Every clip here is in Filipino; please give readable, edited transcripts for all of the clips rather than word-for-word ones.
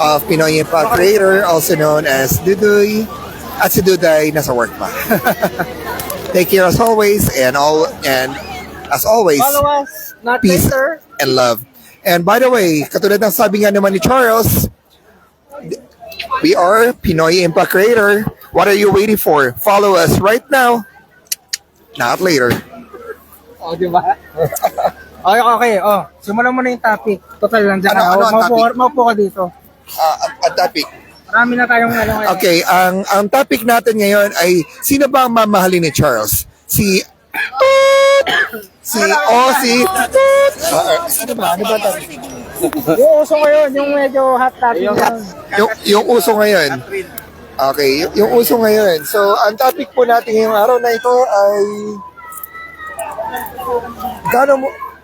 of Pinoy Impact Creator, also known as Dudoy. At si Duday nasa work pa. Take care as always, and as always, Follow us, not peace later. and love. And by the way, katulad ng sabi nga naman ni Charles, we are Pinoy Impact Creator. What are you waiting for? Follow us right now, not later. O, di ba? Okay. Simulan mo na yung topic. Total lang dyan. Ano ang topic? Maupo ka dito. Ang topic. Marami na tayong ngayon. Okay, ang topic natin ngayon ay sino ba ang mamahalin ni Charles? Si ano ba ang topic? Yung uso ngayon, yung medyo hot topic. Yung uso ngayon. Okay, yung uso ngayon. So, ang topic po natin ngayong araw na ito ay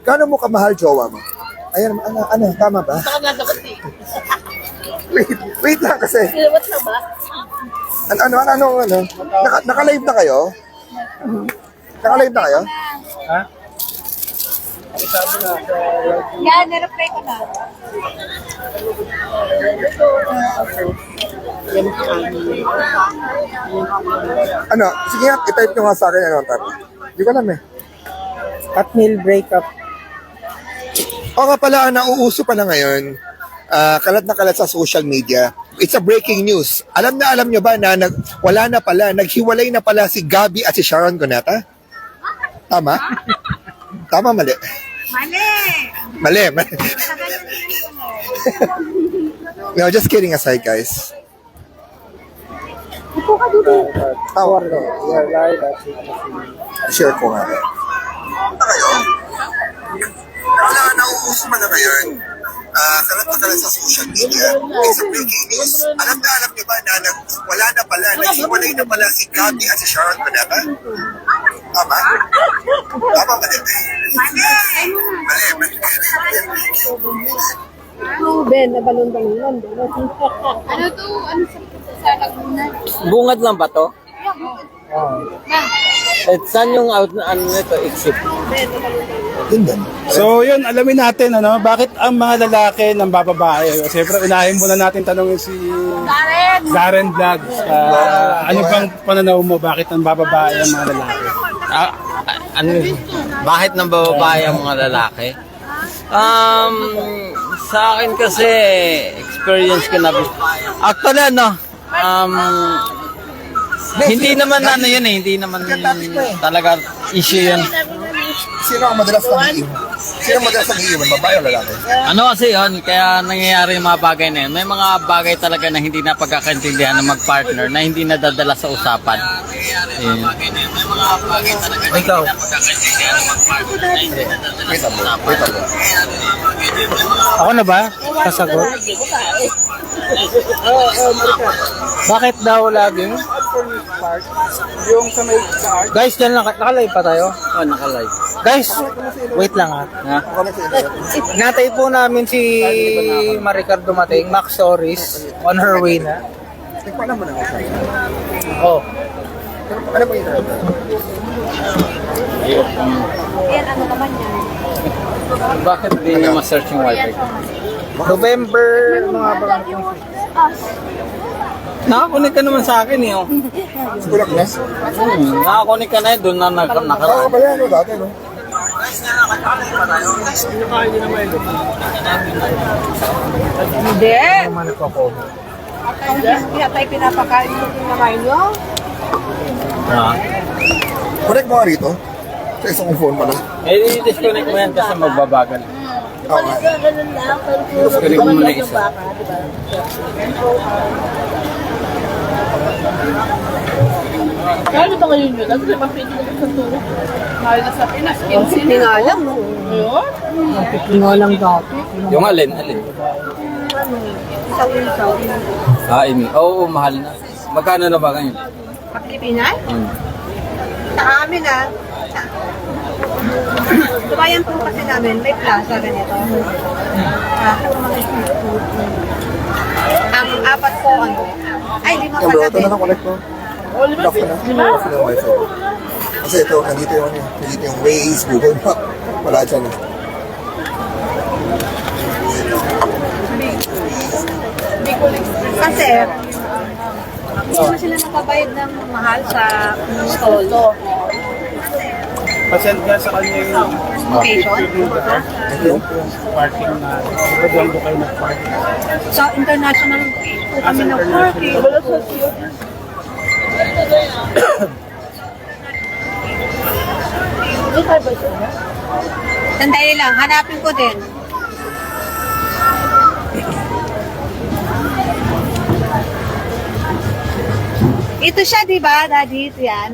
gaano mo kamahal jowa mo? Ayan, ano, tama ba? Wait lang kasi. What's na ba? Ano? Naka-live na kayo? Naka-live na kayo? Ha? Yan, nireply ko na. Ano? Sige nga, i-type nyo nga sa akin ano ang topic. Hindi ko alam eh. Hot meal breakup. O nga pala, nauuso pala ngayon, kalat na kalat sa social media. It's a breaking news. Alam nyo ba na wala na pala, naghiwalay na pala si Gabby at si Sharon Cuneta? Tama? Tama, mali. Mali. No, just kidding aside, guys. Tawar no. Share ko nga. Kayo? Wala, nauuso man na ngayon. Kalat na kalat sa social media. It's a breaking news. Alam nyo ba na wala na pala, naghiwalay na pala si Gabby at si Sharon Cuneta? Tama? Tama, mali. Mali. Ben, nabalon-balonan. Ano to? Ano sa Laguna? Bungad lang ba to? At saan yung exit? So yun, alamin natin bakit ang mga lalaki ng bababae. Siyempre unahin muna natin tanongin si Darren Vlogs. Ano bang pananaw mo, bakit ang bababae ang mga lalaki? Bakit nang bababae ang mga lalaki? Sa akin kasi experience ko na. Actually hindi naman hindi naman talaga issue yun. Sino ang madalas nag-iiwan? Babae o lalaki? Ano kasi yun, kaya nangyayari yung mga bagay na yun. May mga bagay talaga na hindi na pagkakaintindihan ng mag-partner na hindi nadadala sa usapan. Ikaw? Wait ako. Ako na ba? Sasagot? Bakit daw laging? Yung sa may art, Guys, dyan lang. Nakalive pa tayo? Nakalive. Guys, wait lang ha. Natay po namin si Maricar dumating, Max Soris, on her way na. Nagpaalam mo na ako. Oh. Ano ba yun? Yan, ano naman yan? Bakit di nyo ma-search yung wifi? November, mga bang... Nakakunik ka naman sa akin eh. Kulak na? Nakakunik ka na eh, doon na Baka nakaraan. pala ano dati, no? Hindi. Naman ko ako. Hindi na tayo pinapakain mo yung namay nyo. Connect mo nga rito. Sa isang phone pala. I-disconnect mo yan kasi magbabagal. Oo nga. Disconnect mo muna isa. Kano ba ngayon yun? Ano na mapili na sa tulog? Mahal na sa Pinas. Hindi nga lang. Ayun. Hindi nga lang dati. Yung alin? Isaw-isaw. Oo, mahal na. Magkano na ba ngayon? Sa Pilipinas? Sa amin Tubayan po kasi namin, may plaza ganito. Ang apat po ay hindi mo Yung bro, ito pala. na lang connect mo. Lock ko na. Lock ko na yung wifi. Kasi ito, nandito yung Waze, Google Map. Wala dyan eh. Kasi, hindi naman sila nakabayad ng mahal sa stall. Pasend ka sa kanya yung Location. yung parking na doon ko kayo nag-parking. So, international po kami ng party. Sandali lang, hanapin ko din. Ito siya, di ba, Daddy? Ito yan.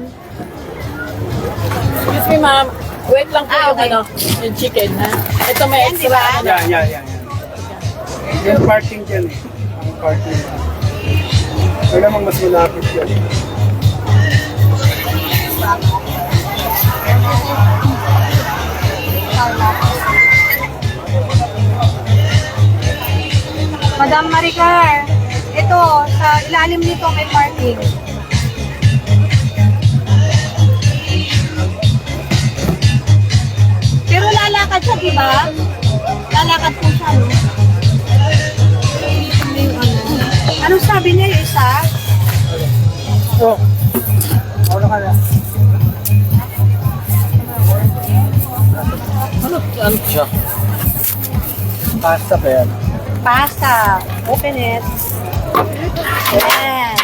Excuse me, ma'am. Wait lang po yung Okay. yung chicken, ha? Ito may Yan, di extra. ba? Yan. Yung parking dyan eh. Ang parking. Wala namang mas malapit yan. Madam Maricar, ito, sa ilalim nito may parking. Pero lalakad siya, di ba? Lalakad po siya, no? Anong sabi niya yung isa? Oh. Ano ka na? Ano siya? Pasta pa yan. Pasta. Open it. Ayan.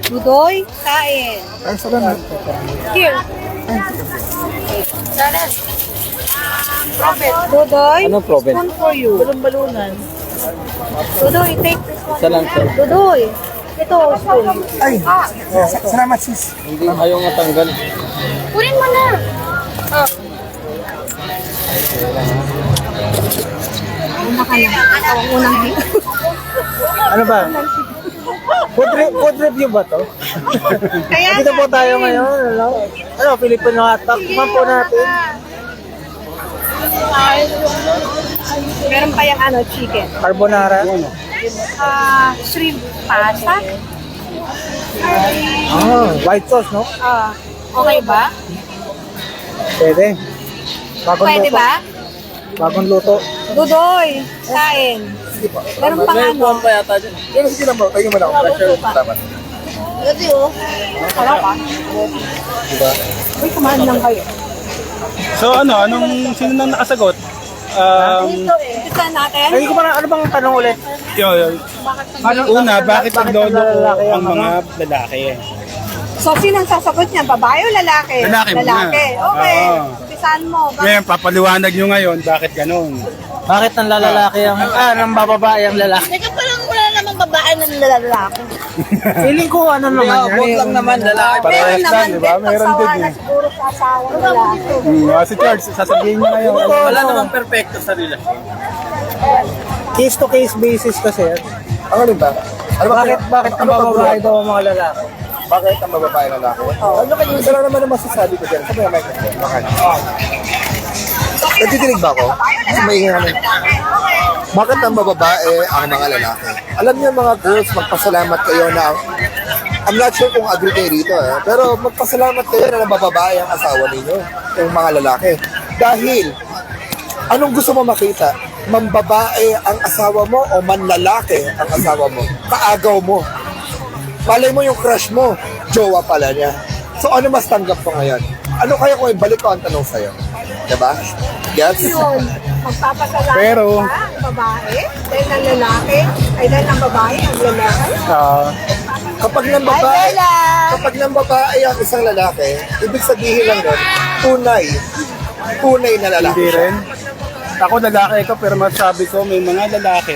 Dudoy, kain. Ay, salamat. Here. Robert, Dudoy, Anong proven? spoon for you. Balon-balunan. Dudoy, take this one. Isa lang, sir. Dudoy, ito, spoon. Ay, salamat sis. Hindi ayaw matanggal. Kunin mo na. Una ka lang. Ang unang hit. Ano ba? Food review ba to? Kaya Dito po tayo ngayon. Ano, Filipino hotdog. Tikman po natin. Meron pa yung chicken. Carbonara. Shrimp pasta. White sauce, no? Okay ba? Pwede. Bagong Pwede luto. ba? Bagong luto. Dudoy, kain. Meron pang May buwan pa yata dyan. Yan, sige lang bro. Tayo mo lang. Salamat. Wala pa. Uy, kumain lang kayo. So sino nang nakasagot? Ito natin. Hindi ko pa ano bang tanong ulit? Una, bakit ang lolo ko ang mga lalaki? So, sino ang sasagot niya? Babae o lalaki? Lalaki muna. Lalaki. Okay. Oo. Umpisahan mo. Ngayon, papaliwanag nyo ngayon, bakit ganun? Bakit ang lalaki ang nang bababae ang lalaki? Teka pa lang, wala namang babae ng lalaki. Feeling ko ano naman yan. Huwag lang naman lalaki. Meron Parehas naman lang, di ba? din Meron din pagsawa na eh. siguro sa asawa ng lalaki. Si Charles, sasabihin nyo ngayon. Wala namang perfecto sa nila. Case to case basis kasi. Ang alin ba? Ano ba? Bakit ang bababae daw ang mga lalaki? Bakit ang babae lalaki? Ano kayo? Isa lang naman ang masasabi ko dyan. Sabi naman ko. Bakit? Nagdidinig ba ako? Kasi maingay kami. Bakit ang bababae ang mga lalaki? Alam niyo mga girls, magpasalamat kayo na I'm not sure kung agree kayo rito pero magpasalamat kayo na nabababae ang asawa ninyo, yung mga lalaki. Dahil, anong gusto mo makita? Mambabae ang asawa mo o manlalaki ang asawa mo? Kaagaw mo. Malay mo yung crush mo, jowa pala niya. So ano mas tanggap ko ngayon? Ano kaya kung ibalik ko ang tanong sa'yo? Diba? Yes? Yun, magpapasalamat Pero- ka ang babae dahil ng lalaki ay dahil ng babae ang lalaki. Kapag ng babae ang isang lalaki, ibig sabihin lang nun, tunay na lalaki. Hindi rin. Ako lalaki ko, pero masabi ko, may mga lalaki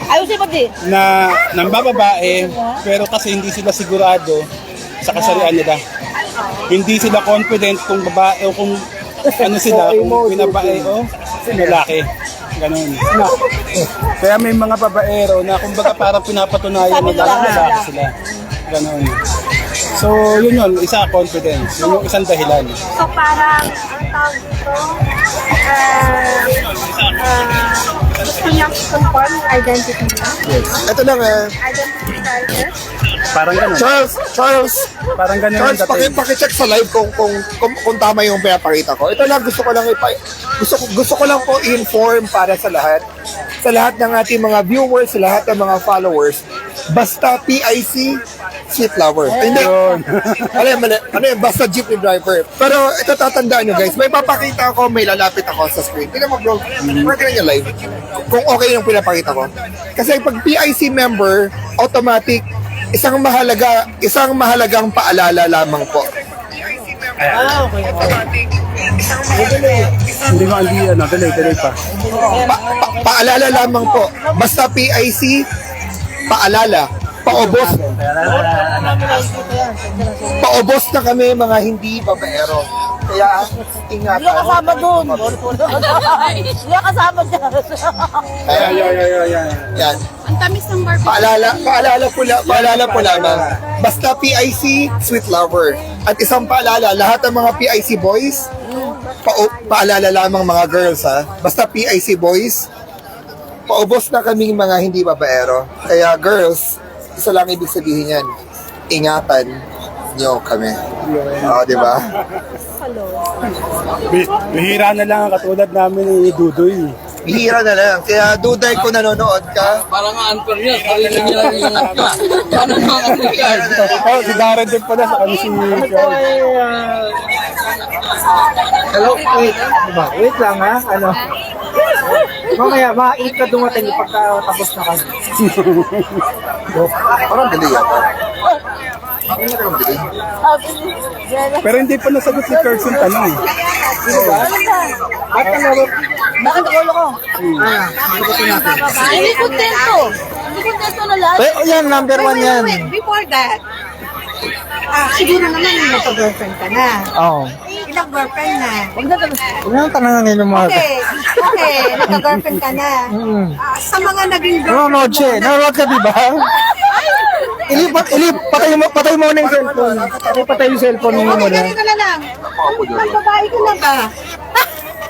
Ayusin mo din. na nang bababae, pero kasi hindi sila sigurado sa kasarian nila. Hindi sila confident kung babae o kung ano sila, kung pinabae o lalaki. Ganun. Kaya may mga babaero na kumbaga parang pinapatunayan na lalaki sila. Ganun. So, yun, isa confidence. Yun yung isang dahilan. So parang, ang tawag dito, gusto niyang confirm yung identity niya. Ito lang Identity crisis. Parang ganun. Charles, Parang ganun yung Charles, dating. paki-check sa live kung tama yung pinapakita ko. Ito lang gusto ko lang po i-inform para sa lahat ng ating mga viewers, sa lahat ng mga followers. Basta PIC, sweet lover. Hindi. Ano yun, basta jeepney driver. Pero ito tatandaan nyo guys, may papakita ako, may lalapit ako sa screen. Tingnan mo bro, work na live. Kung okay yung pinapakita ko. Kasi pag PIC member, automatic, isang mahalagang paalala lamang po. Hindi mo andi, delay pa. Paalala lamang po. Basta PIC, paalala. Paubos. Paubos na kami mga hindi babaero. Kaya ingatan. Yung kasama doon. Yung kasama dyan. Yan. Ang tamis ng barbecue. Paalala po lamang. Basta PIC, sweet lover. At isang paalala, lahat ng mga PIC boys, paalala lamang mga girls ha. Basta PIC boys, paubos na kaming mga hindi babaero. Kaya girls, isa lang ibig sabihin yan, ingatan nyo kami. Oo, di ba? Bihira na lang ang katulad namin ni Dudoy. Bihira na lang. Kaya Duday, kung nanonood ka, Parang nga unfair yun. Sarili niya lang yung anak ka. Paano naman ang regard? Oh, si Darren din pala sa kami si Hello, wait lang ha, ano. Mamaya, ma-eat ka dumating pagka tapos na kami. parang dali yata. Parang dali. Pero hindi pa nasagot ni Kirsten tanong. At ano, bakit ulo ko? Hindi kontento. Hindi kontento na lahat. Yan, number 1 yan. Before that, siguro naman nagka-girlfriend ka na. Oo. Ilang girlfriend na. Huwag na tanangin yung mga... Okay, nagka-girlfriend ka na. Sa mga naging Nanonood siya eh. Nanonood ka, di ba? Ilip, patay mo na yung cellphone. Patay yung cellphone mo Okay, muna. ganito na lang. Ang babae ka na ba?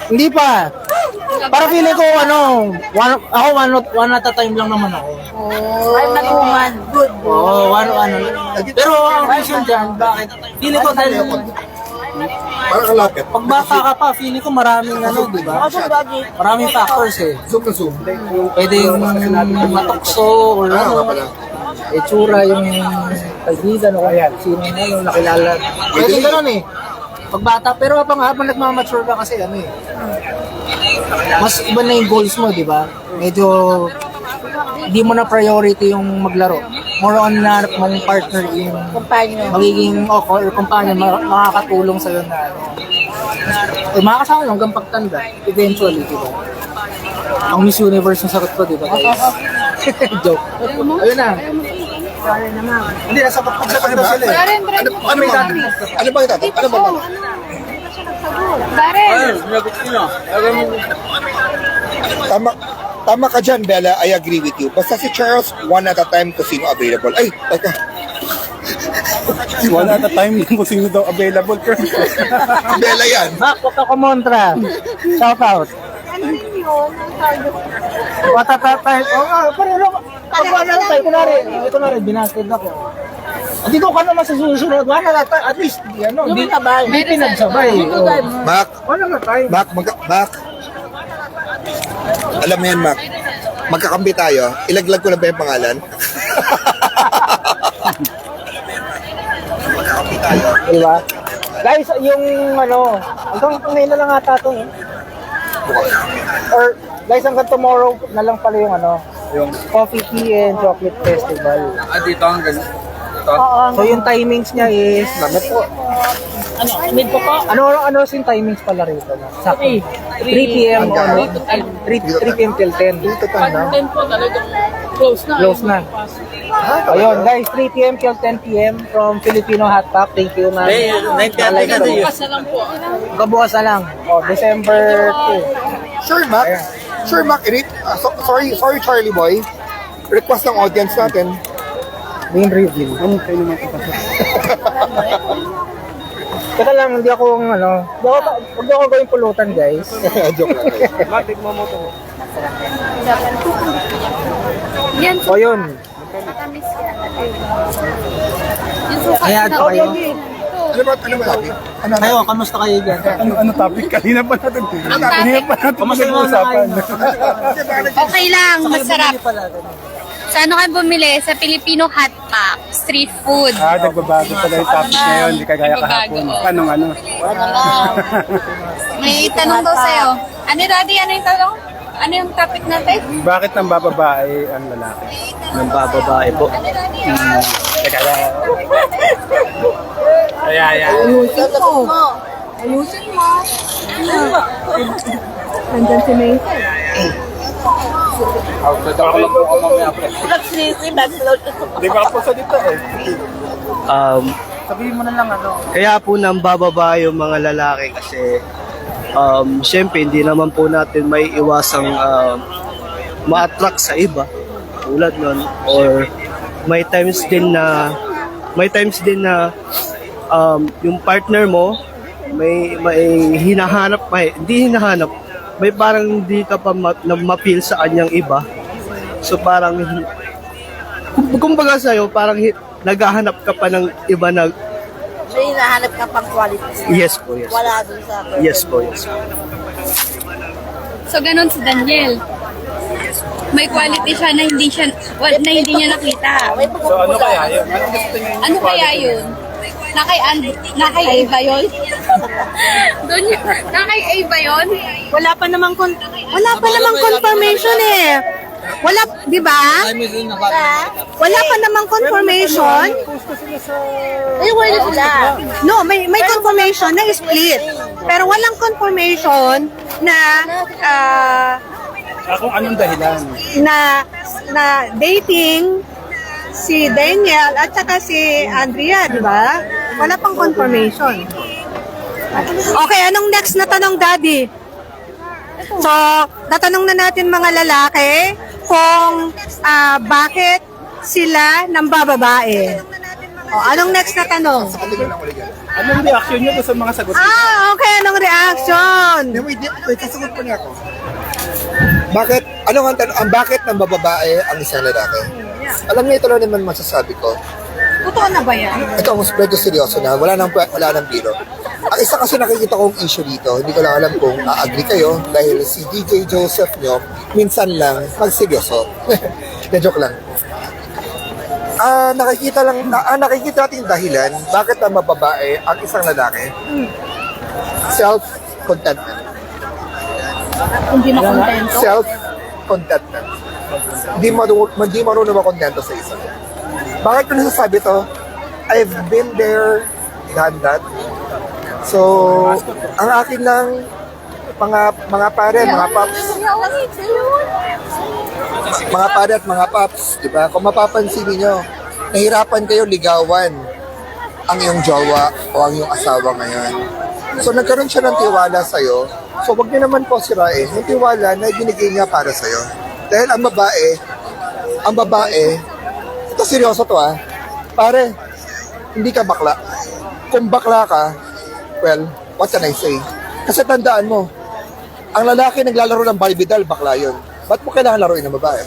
Hindi pa. Para feeling ko, one at a time lang naman ako. I'm not woman. Good. Oo, Pero ang reason dyan, bakit? Feeling ko dahil Parang kalapit. pag bata ka pa, feeling ko maraming di ba? Maraming factors eh. Zoom na zoom. Pwede yung matukso or nga pala. itsura yung kaibigan o kaya sino na yung nakilala. Pwede ganun eh. Pag bata, pero habang nagmamature ka kasi mas iba na yung goals mo, di ba? Medyo di mo na priority yung maglaro. More on na maging partner yung magiging or companion, makakatulong sa'yo na makakasama hanggang pagtanda, eventually, di ba? Ang Miss Universe yung sagot ko, di ba guys? Joke. Ayun na. Hindi, nasa pagsagot daw sila eh. Ano ba itatanong? Ano ba? Darren! Sinagot nila. Tama ka dyan, Bella. I agree with you. Basta si Charles, one at a time kung sino available. Ay, teka. One at a time kung sino daw available. Bella yan. Huwag ka kumontra. Shout out. Ano yun? Watatatay. Pero pag tayo, kunwari, binasted ako. Dito ka naman sa susunod, at least, hindi pinagsabay. Mac, Wala na tayo. Mac. Alam mo yan, Mac. Magkakampi tayo. Ilaglag ko na ba yung pangalan? Magkakampi tayo. Diba? Guys, yung hanggang ngayon na lang ata ito. Or, guys, hanggang tomorrow na lang pala yung Coffee Tea and Chocolate Festival. Dito ang ganun. So, yung timings niya is, Mid po po. ano yung timings pala rito? Sakto. 3 p.m. 3 p.m. till 10. Pag 10 po talagang close na. Close na. Ayun, guys, 3 p.m. till 10 p.m. from Filipino Hot Top. Thank you, ma'am. Bukas na lang po. Kabukas na lang. December 2. Sure, Mac. Sure, Mac. Sorry, Charlie Boy. Request ng audience natin. Main reveal. Kayo naman ipasok. Teka lang, hindi ako huwag ako gawing pulutan, guys. Joke lang. Matik mo to. Yan, O yun. matamis yan. Kaya kayo. Ano ba topic? Kayo, kamusta kayo dyan? Ano topic? Kanina pa natin. Kanina pa natin Kamusta mo pinag-uusapan. Okay lang, masarap. Sa ano kayo bumili? Sa Filipino Hot Pack, street food. Nagbabago pala yung topic ngayon, hindi kagaya kahapon. Anong ano? May tanong daw sa'yo. Ano, Daddy? Ano yung tanong? Ano yung topic natin? Bakit nang bababae ang lalaki? Ng bababae po. Kaya. Ayusin mo. Nandyan si Mason. Hindi ko ako sa dito eh. Sabihin mo na lang ano. Kaya po nang bababae yung mga lalaki kasi syempre hindi naman po natin may iwasang ma-attract sa iba tulad nun or may times din na yung partner mo may hinahanap hindi hinahanap may parang hindi ka pa ma-feel sa kanyang iba so parang kumbaga sa'yo parang naghahanap ka pa ng iba na So, hinahanap ka pang quality. yes po yes Wala dun sa yes po yes po. So, ganun si Daniel. May quality siya na hindi niya nakita. So ano kaya yun? Anong gusto niyo? Ano kaya yun? Nakay A ba yun? Doon yun. Nakay A ba yun? Wala pa namang confirmation eh. Wala, di ba? Wala pa namang confirmation. Eh, wala sila. No, may confirmation na split. Pero walang confirmation na Kung anong dahilan? na dating si Daniel at saka si Andrea, di ba? Wala pang confirmation. Okay, anong next na tanong, Daddy? So, natanong na natin mga lalaki kung bakit sila nang bababae. O, anong next na tanong? Anong reaction niyo sa mga sagot? Okay, anong reaction? Wait, kasagot pa niya ako. Bakit, bakit ng bababae ang isang lalaki? Alam niyo, ito lang naman masasabi ko. Totoo na ba yan? Ito ang medyo seryoso na, wala nang biro. Ang isa kasi nakikita kong issue dito, hindi ko lang alam kung a-agree kayo dahil si DJ Joseph nyo, minsan lang magseryoso. Na-joke lang. Nakikita natin yung dahilan bakit ang babae ang isang lalaki. Self-contentment. Hindi makontento? Self-contentment. Hindi marunong makontento sa isa. Bakit ko nasasabi to? I've been there, done that. So, ang akin lang, mga pare, mga paps, mga paps, di ba? Kung mapapansin niyo, nahirapan kayo ligawan ang iyong jowa o ang iyong asawa ngayon. So, nagkaroon siya ng tiwala sa'yo. So, wag niyo naman po sirain yung tiwala na binigay niya para sa'yo. Dahil ang babae, ito seryoso to pare, hindi ka bakla. Kung bakla ka, well, what can I say? Kasi tandaan mo, ang lalaki naglalaro ng Barbie doll, bakla yun. Ba't mo kailangan laruin ng babae?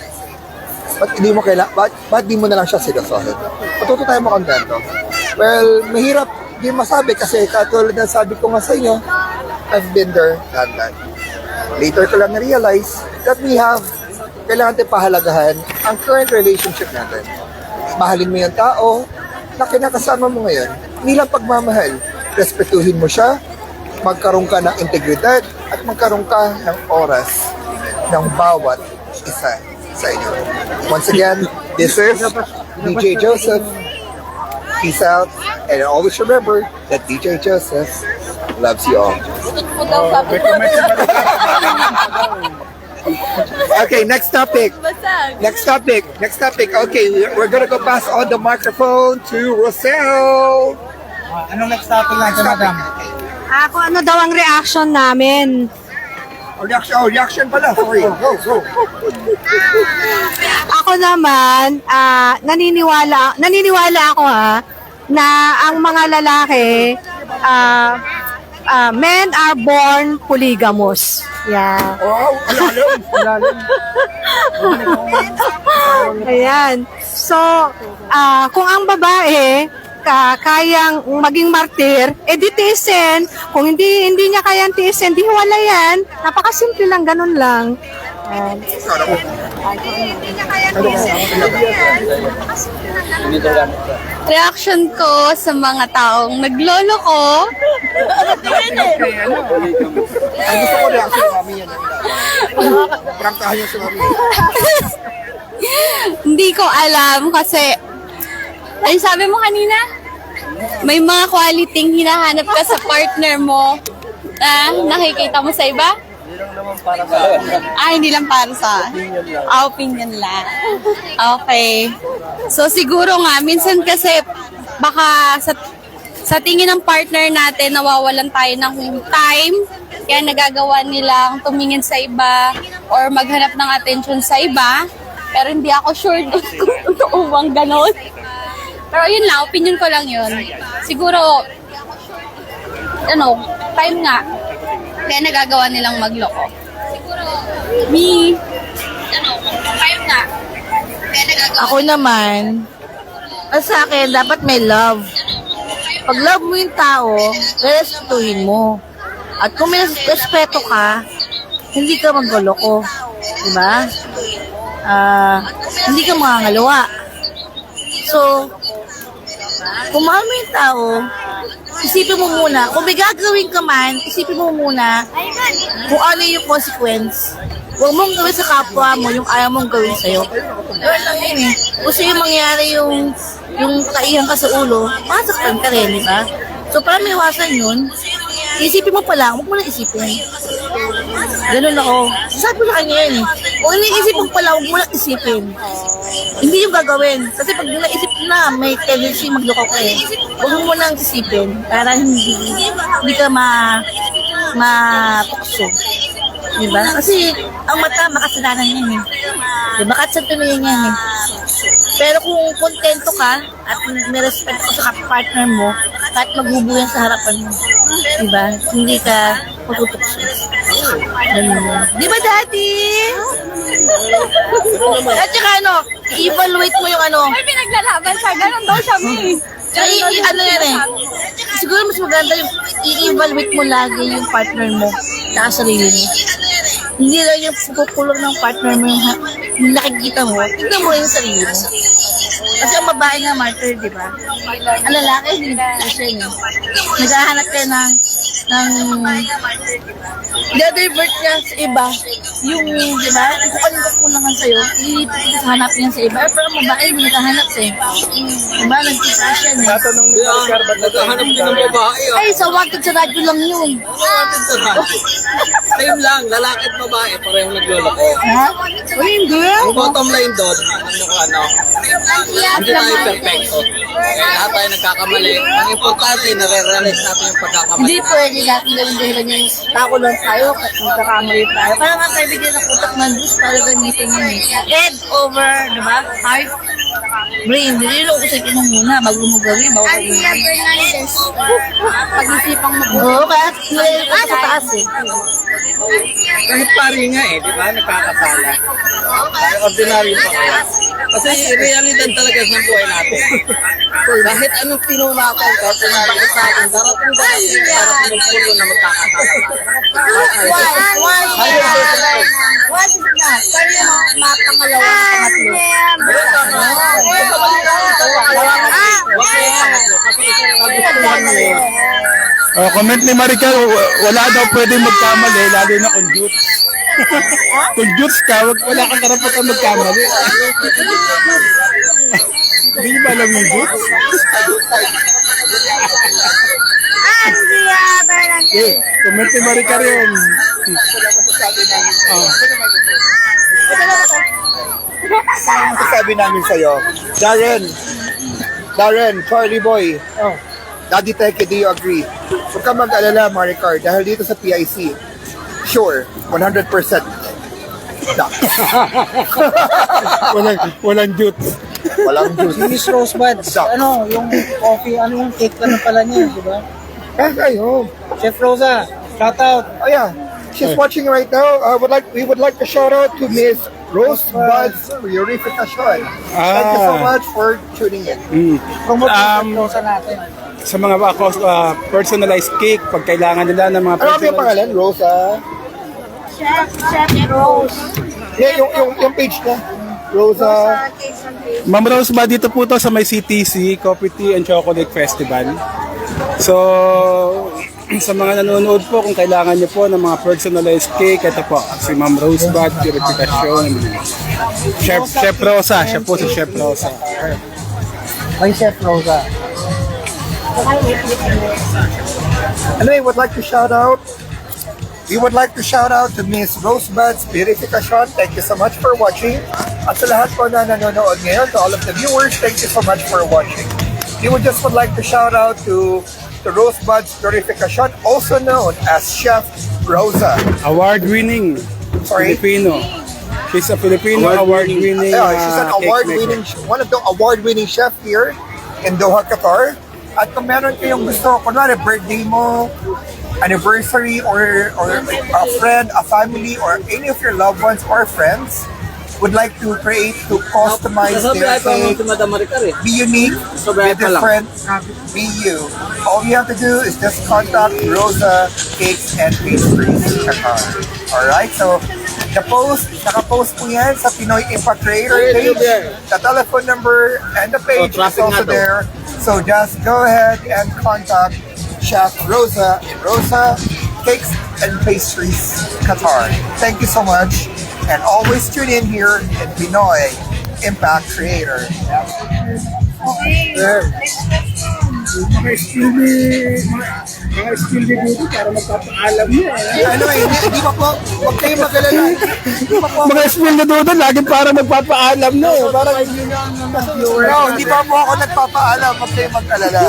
Ba't di mo na lang siya seryosohin? Matuto tayo makontento. Well, mahirap di masabi kasi katulad na sabi ko nga sa inyo, I've been there, done that. Later ko lang na-realize that kailangan natin pahalagahan ang current relationship natin. Mahalin mo yung tao na kinakasama mo ngayon. Hindi lang pagmamahal. Respetuhin mo siya, magkaroon ka ng integridad, at magkaroon ka ng oras ng bawat isa sa inyo. Once again, this is DJ Joseph. Peace out. And always remember that DJ Joseph loves you all. Okay, next topic. Okay, we're gonna go pass on the microphone to Rosel. Anong next topic natin, madam? Kung ano daw ang reaction namin. Reaction pala. Sorry. Go. Ako naman, naniniwala ako na ang mga lalaki, men are born polygamous. Yeah. Wow, alalim. Ayan. So, kung ang babae, kayang maging martir, di tiisin. Kung hindi niya kayang tiisin, di wala yan. Napakasimple lang, ganun lang. Reaction ko sa mga taong naglolo ko. Ay, gusto ko reaction ng mami yan. Prangkahan yung si mami. Hindi ko alam kasi, ay sabi mo kanina, may mga quality hinahanap ka sa partner mo na nakikita mo sa iba? Hindi lang para sa opinion lang. Okay. So siguro nga, minsan kasi baka sa tingin ng partner natin, nawawalan tayo ng time, kaya nagagawa nilang tumingin sa iba or maghanap ng attention sa iba. Pero hindi ako sure kung totoo bang ganon. Pero yun lang, opinion ko lang yun. Siguro, time nga, kaya nagagawa nilang magloko. Siguro, time nga, kaya nagagawa. Ako naman, sa akin, dapat may love. Pag love mo yung tao, respetuhin mo. At kung may respeto ka, hindi ka magloloko. Diba? Hindi ka makangalawa. So, kung mahal mo yung tao, isipin mo muna. Kung may gagawin ka man, isipin mo muna kung ano yung consequence. Huwag mong gawin sa kapwa mo yung ayaw mong gawin sa'yo. Pero lang yun eh. Kung sa'yo mangyari yung kaihan ka sa ulo, masaktan ka rin, di ba? So, para may iwasan yun, isipin mo pa lang, huwag mo na isipin. Ganun ako. Sabi ko sa kanya yun eh. Kung iniisip mo pala, huwag mo na isipin. Hindi yung gagawin. Kasi pag naisip na, may tendency magloko ka eh. Huwag mo nang isipin para hindi ka matukso. Diba? Kasi ang mata, makasalanan yan eh. Diba? Kahit sa tumingin yan eh. Pero kung kontento ka at may respeto ka sa partner mo, kahit magbubo yan sa harapan mo. Diba? Hindi ka matutukso. Diba, Daddy? At saka i-evaluate mo yung May pinaglalaban siya, ganon daw siya, Mi. yan eh. Siguro mas maganda yung i-evaluate mo lagi yung partner mo sa sarili mo. Hindi lang yung pupulong ng partner mo yung nakikita mo. Tignan mo yung sarili mo. Kasi ang babae nga martyr, di ba? Ang lalaki, hindi siya yun. Naghahanap ka ng divert niya sa iba. Yung, di ba? Kung ano yung kakulangan sa'yo, hanap niya sa iba. Pero ang babae, hindi naghahanap sa'yo. Diba? Nagkita siya niya. Tatanong ni Oscar, ba't naghahanap din ng babae? Ay, sa wanted sa radyo lang yun. Same lang, lalaki at babae, parehong nagloloko. Ha? Uy, hindi. Ang bottom line doon, hindi tayo perfecto. Lahat tayo nagkakamali. Ang importante, nare-realize natin yung pagkakamali. Hindi pwede natin gawin dahilan yung tako lang tayo at magkakamali tayo. Parang nga tayo bigyan ng utak ng Diyos para gamitin yun eh. Head over, diba? Heart, brain. Nililo ko sa mo muna bago mo gawin. Pag-isipang Oo, kaya nililo ko sa taas eh. Kahit pari nga eh, di ba? Nagkakasala. Ordinary pa kaya. Kasi realidad talaga ng buhay natin. Kahit anong tinunatan, kahit anong bakit sa atin, darating yung pulo na magkakasala. Why is that? Pero yung mapangalawa at pangatlo. Comment ni Maricar, wala daw pwede magkamali, lalo na kung Diyos. Kung Diyos ka, wala kang karapatan magkamali. Hindi niyo ba alam yung Diyos? Comment ni Maricar yun. Ang masasabi namin sa'yo, Darren, Charlie Boy, Daddy Teke, do you agree? Huwag ka mag-alala, Maricar, dahil dito sa PIC, sure, 100%. Walang Diyos. Walang juice. Si Miss Rosebud, yung coffee, yung cake pala niya, di ba? Kayo. Chef Rosa, shout out. Oh yeah, she's watching right now. We would like to shout out to Miss Rosebud's Purification. Thank you so much for tuning in. Promote yung Chef Rosa natin. Sa mga personalized cake, pag kailangan nila ng mga Ano ang pangalan? Rosa? Chef Rose. Yeah, yung page niya. Rosa. Ma'am Rose ba, dito po to sa may CTC, Coffee Tea and Chocolate Festival. So, sa mga nanonood po, kung kailangan niyo po ng mga personalized cake, ito po, si Ma'am Rosebud, Purificacion, Chef Rosa, siya po si Chef Rosa. May Chef Rosa. Anyway, would like to shout out. We would like to shout out to Miss Rosebud's Purificacion. Thank you so much for watching. At sa lahat po na nanonood ngayon, to all of the viewers, thank you so much for watching. We would just would like to shout out to Rosebud's Purificacion, also known as Chef Rosa. Award-winning Sorry? Filipino. She's a Filipino award-winning She's an cake award-winning, maker. one of the award-winning chef here in Doha, Qatar. At kung meron kayong gusto, kunwari birthday mo, anniversary, or a friend, a family, or any of your loved ones or friends would like to create, to customize their cake, si Madam Maricar eh. be unique, be Sobrang pa lang. different, be you. All you have to do is just contact Rosa Cakes and Pastries Qatar. Alright, so the post, naka-post po yan sa Pinoy Impact Creator page. The telephone number and the page is traffic also nga to. there. So just go ahead and contact Chef Rosa in Rosa Cakes and Pastries Qatar. Thank you so much. And always tune in here in Pinoy Impact Creator. Mga skill dito para magpapaalam mo. Ano eh, hindi pa po, huwag kayong mag-alala. Hindi pa po, Mga skill na doon, lagi para magpapaalam no. Parang no, hindi pa po ako nagpapaalam. Huwag kayong mag-alala.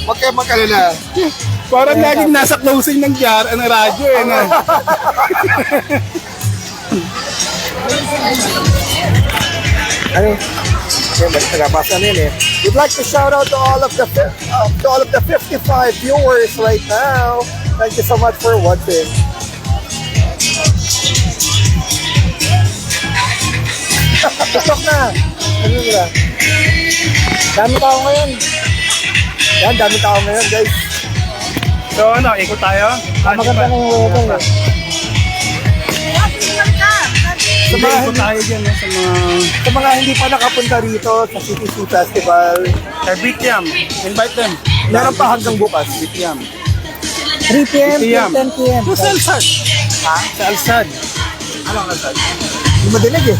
Huwag kayong mag-alala. parang laging nasa closing ng jar, ang radyo eh. No? Ano? Okay, balik nagpapasa na yun eh. We'd like to shout out to all of the 55 viewers right now. Thank you so much for watching. TikTok na. Ano nila? Dami tao ngayon. Yan, dami tao ngayon, guys. So ano, ikot tayo? Maganda na yung weather. Sige, ikot tayo dyan Sa mga hindi pa nakapunta rito sa CTC Festival, sa BTM. Invite them. meron pa hanggang bukas. BTM. 3 p.m. PM. to 10 p.m. Sa Alsad. Ha? Sa Alsad. Anong nasal? Hindi madinig eh.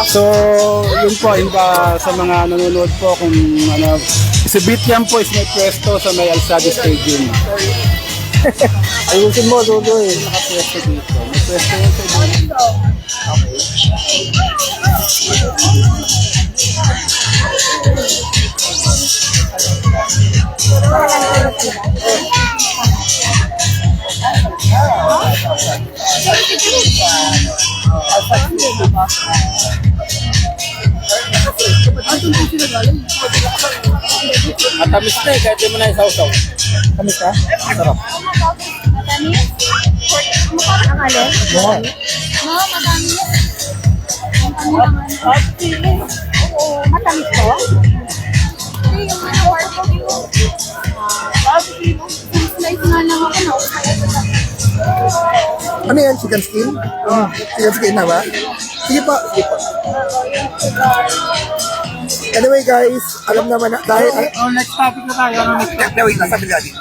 So, yun po, yun pa sa mga nanonood po kung ano, si BTM po is may pwesto sa may Alsad Stadium. Ayusin mo, Dodo eh. Nakapwesto dito. May pwesto yun sa dito. At tamis na eh, kahit di mo na isaw-saw. Kamis ka? Sarap. Matamis to? Ano yan? Chicken skin? Chicken skin na ba? Sige po. Sige po. Anyway guys, alam naman na, dahil... Next topic na tayo. Wait, nasabi natin.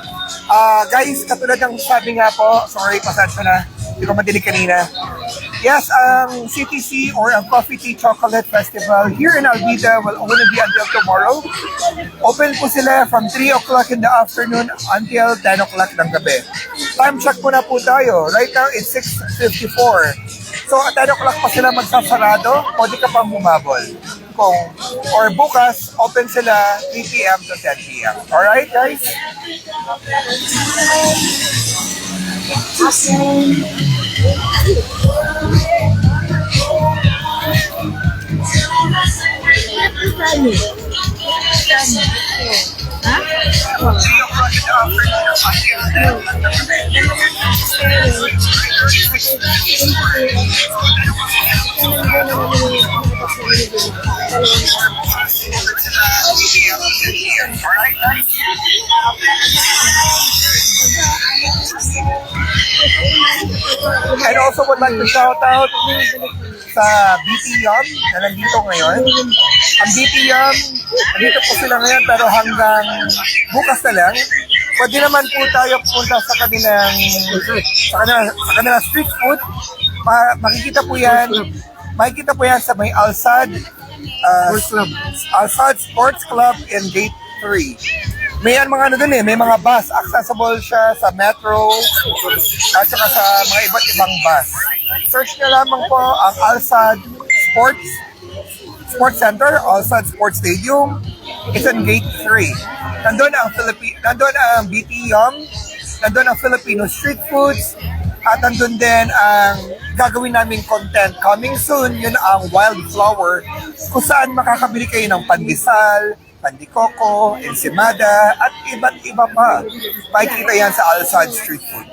Guys, katulad ng sabi nga po, sorry, pasensya na, hindi ko madinig kanina. Yes, ang CTC or ang Coffee Tea Chocolate Festival here in Alvida will only be until tomorrow. Open po sila from 3 o'clock in the afternoon until 10 o'clock ng gabi. Time check po na po tayo. Right now, it's 6:54. So, at 10 o'clock pa sila magsasarado, pwede ka pang bumabol. Or bukas, open sila 3 p.m. to 10 p.m. Alright, guys? Alright, guys? And also would like to shout out sa BT Yum na nandito ngayon. Ang BT Yum, nandito po sila ngayon pero hanggang bukas na lang. Pwede naman po tayo punta sa kanilang street food. Makikita po yan sa may Alsad Alsad Sports Club in Gate 3. May mga ano dun may mga bus. Accessible siya sa metro at saka sa mga iba't ibang bus. Search nyo lamang po ang Alsad Sports Center, Alsad Sports Stadium. It's in Gate 3. Nandun ang BT Yum, nandun ang Filipino Street Foods, at nandun din ang gagawin naming content coming soon, yun ang Wildflower, kung saan makakabili kayo ng pandesal, pandikoko, ensimada, at iba't iba pa. Makikita yan sa Alsad Street Food.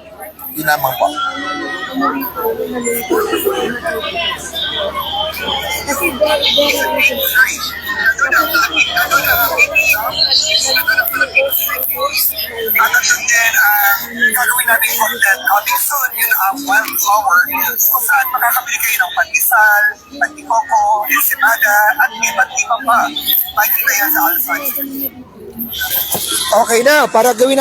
Yun lamang po. At nandun din ang gagawin natin content coming soon, yun ang Wildflower, kung saan makakabili kayo ng pandesal, pandikoko, ensimada, at iba't iba pa. Makikita yan sa Alsad. Okay na, para gawin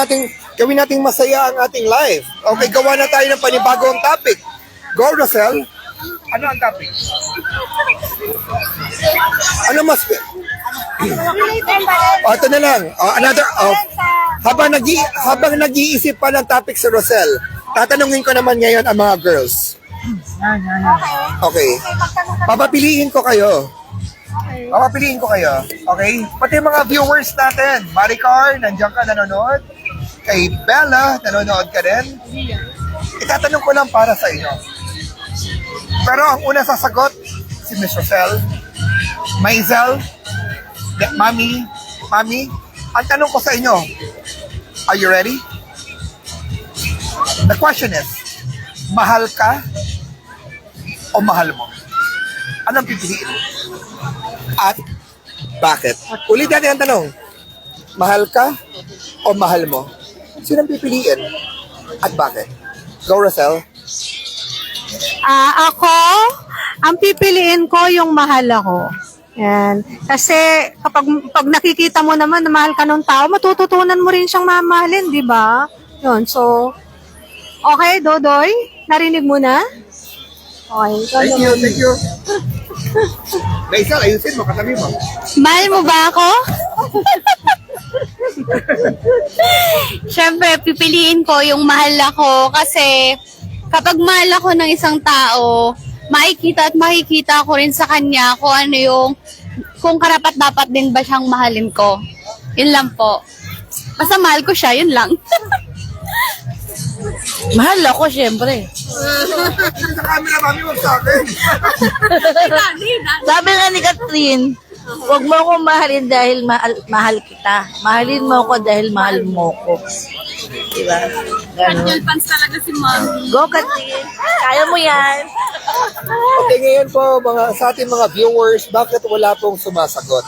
nating masaya ang ating live. Okay, gawa na tayo ng panibagong topic. Go, Rosel. Ano ang topic? Ano mas... ito na lang. Habang nag-iisip pa ng topic si Rosel, tatanungin ko naman ngayon ang mga girls. Okay. Papapiliin ko kayo. Okay? Pati mga viewers natin. Maricar, nandiyan ka, nanonood. Kay Bella, nanonood ka din. Itatanong ko lang para sa inyo. Pero ang una sasagot, si Miss Rosel, Maisel, Mami, ang tanong ko sa inyo, are you ready? The question is, mahal ka o mahal mo? Anong pipiliin mo? At bakit? Ulit natin ang tanong, mahal ka o mahal mo? Sino ang pipiliin? At bakit? Go, Rosel. Ako, ang pipiliin ko yung mahal ako. Yan. Kasi pag nakikita mo naman na mahal ka ng tao, matututunan mo rin siyang mamahalin, di ba? Yun, so, okay, Dodoy, narinig mo na? Okay. Thank you. Maisel, ayusin mo, katabi mo. Mahal mo ba ako? Siyempre, pipiliin ko yung mahal ako kasi kapag mahal ako ng isang tao, makikita ko rin sa kanya kung karapat-dapat din ba siyang mahalin ko. Yun lang po. Basta mahal ko siya, yun lang. Mahal ako, syempre. Sa camera, mami, huwag sa akin. Sabi nga ni Catherine, huwag mo akong mahalin dahil mahal kita. Mahalin mo ako dahil mahal mo ko. Diba? Angel fans talaga si Mami. Go, Catherine. Kaya mo yan. Okay, ngayon po, sa ating mga viewers, bakit wala pong sumasagot?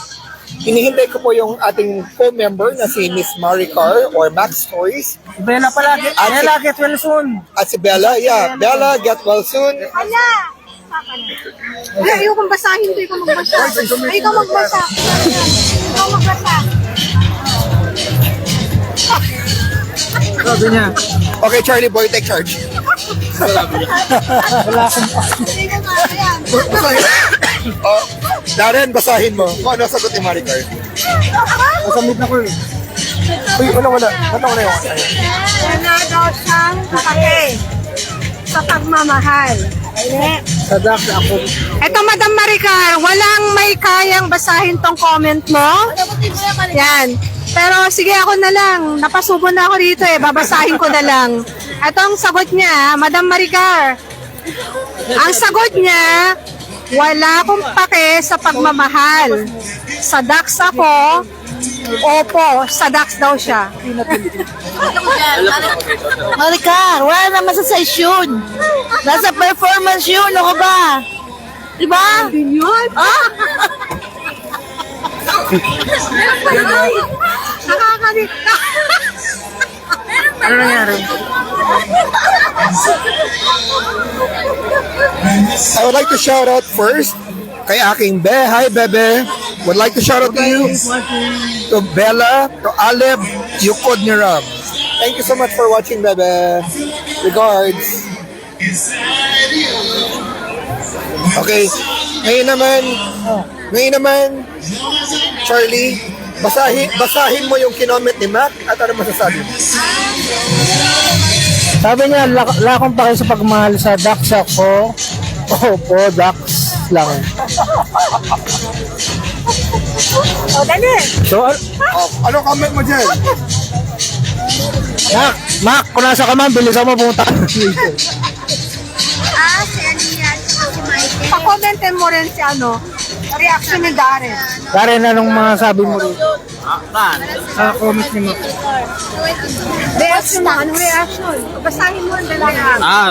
Hinihintay ko po yung ating co-member na si Miss Maricar or Max Stories. Bella palagi. Bella, get well soon. At si Bella, yeah. Bella, get well soon. Hala! Ayaw kong basahin ko, ikaw magbasa. Ay, ikaw magbasa. Ikaw magbasa. Sabi niya. Okay, Charlie Boy, take charge. Basahin. Darren, basahin mo. Kung ano sagot ni Maricar. Masamit na ko eh. Uy, wala. Ba't ako na yung Wala daw siyang kapake sa pagmamahal. Sadak na ako. Eto, Madam Maricar, walang may kayang basahin tong comment mo. Yan. Pero sige, ako na lang. Napasubo na ako dito eh. Babasahin ko na lang. Ito ang sagot niya, Madam Maricar. Ang sagot niya, wala akong pake sa pagmamahal. Sa Dax ako, opo, sa Dax daw siya. Maricar, wala naman sa size yun. Nasa performance yun, ako ba? Diba? Yun? Nakakalit. Ano nangyari? I would like to shout out first kay aking Be. Hi, Bebe. Would like to shout out to you, to Bella, to Aleb, Yukod ni Ram. Thank you so much for watching, Bebe. Regards. Okay. Ngayon naman, Charlie, basahin mo yung kinoment ni Mac at ano masasabi mo? Sabi niya, wala akong pake sa pagmahal sa Dax ako. Opo, Dax lang. O, dali. So, Ano comment mo dyan? Mac, kung nasa ka man, bilisan mo pumunta. Pa-commentin mo rin si reaction ni Darren. Karen, anong mga sabi mo rin? Sa comment ni Mac. Reaction mo, anong reaction? Basahin mo ang dalaga.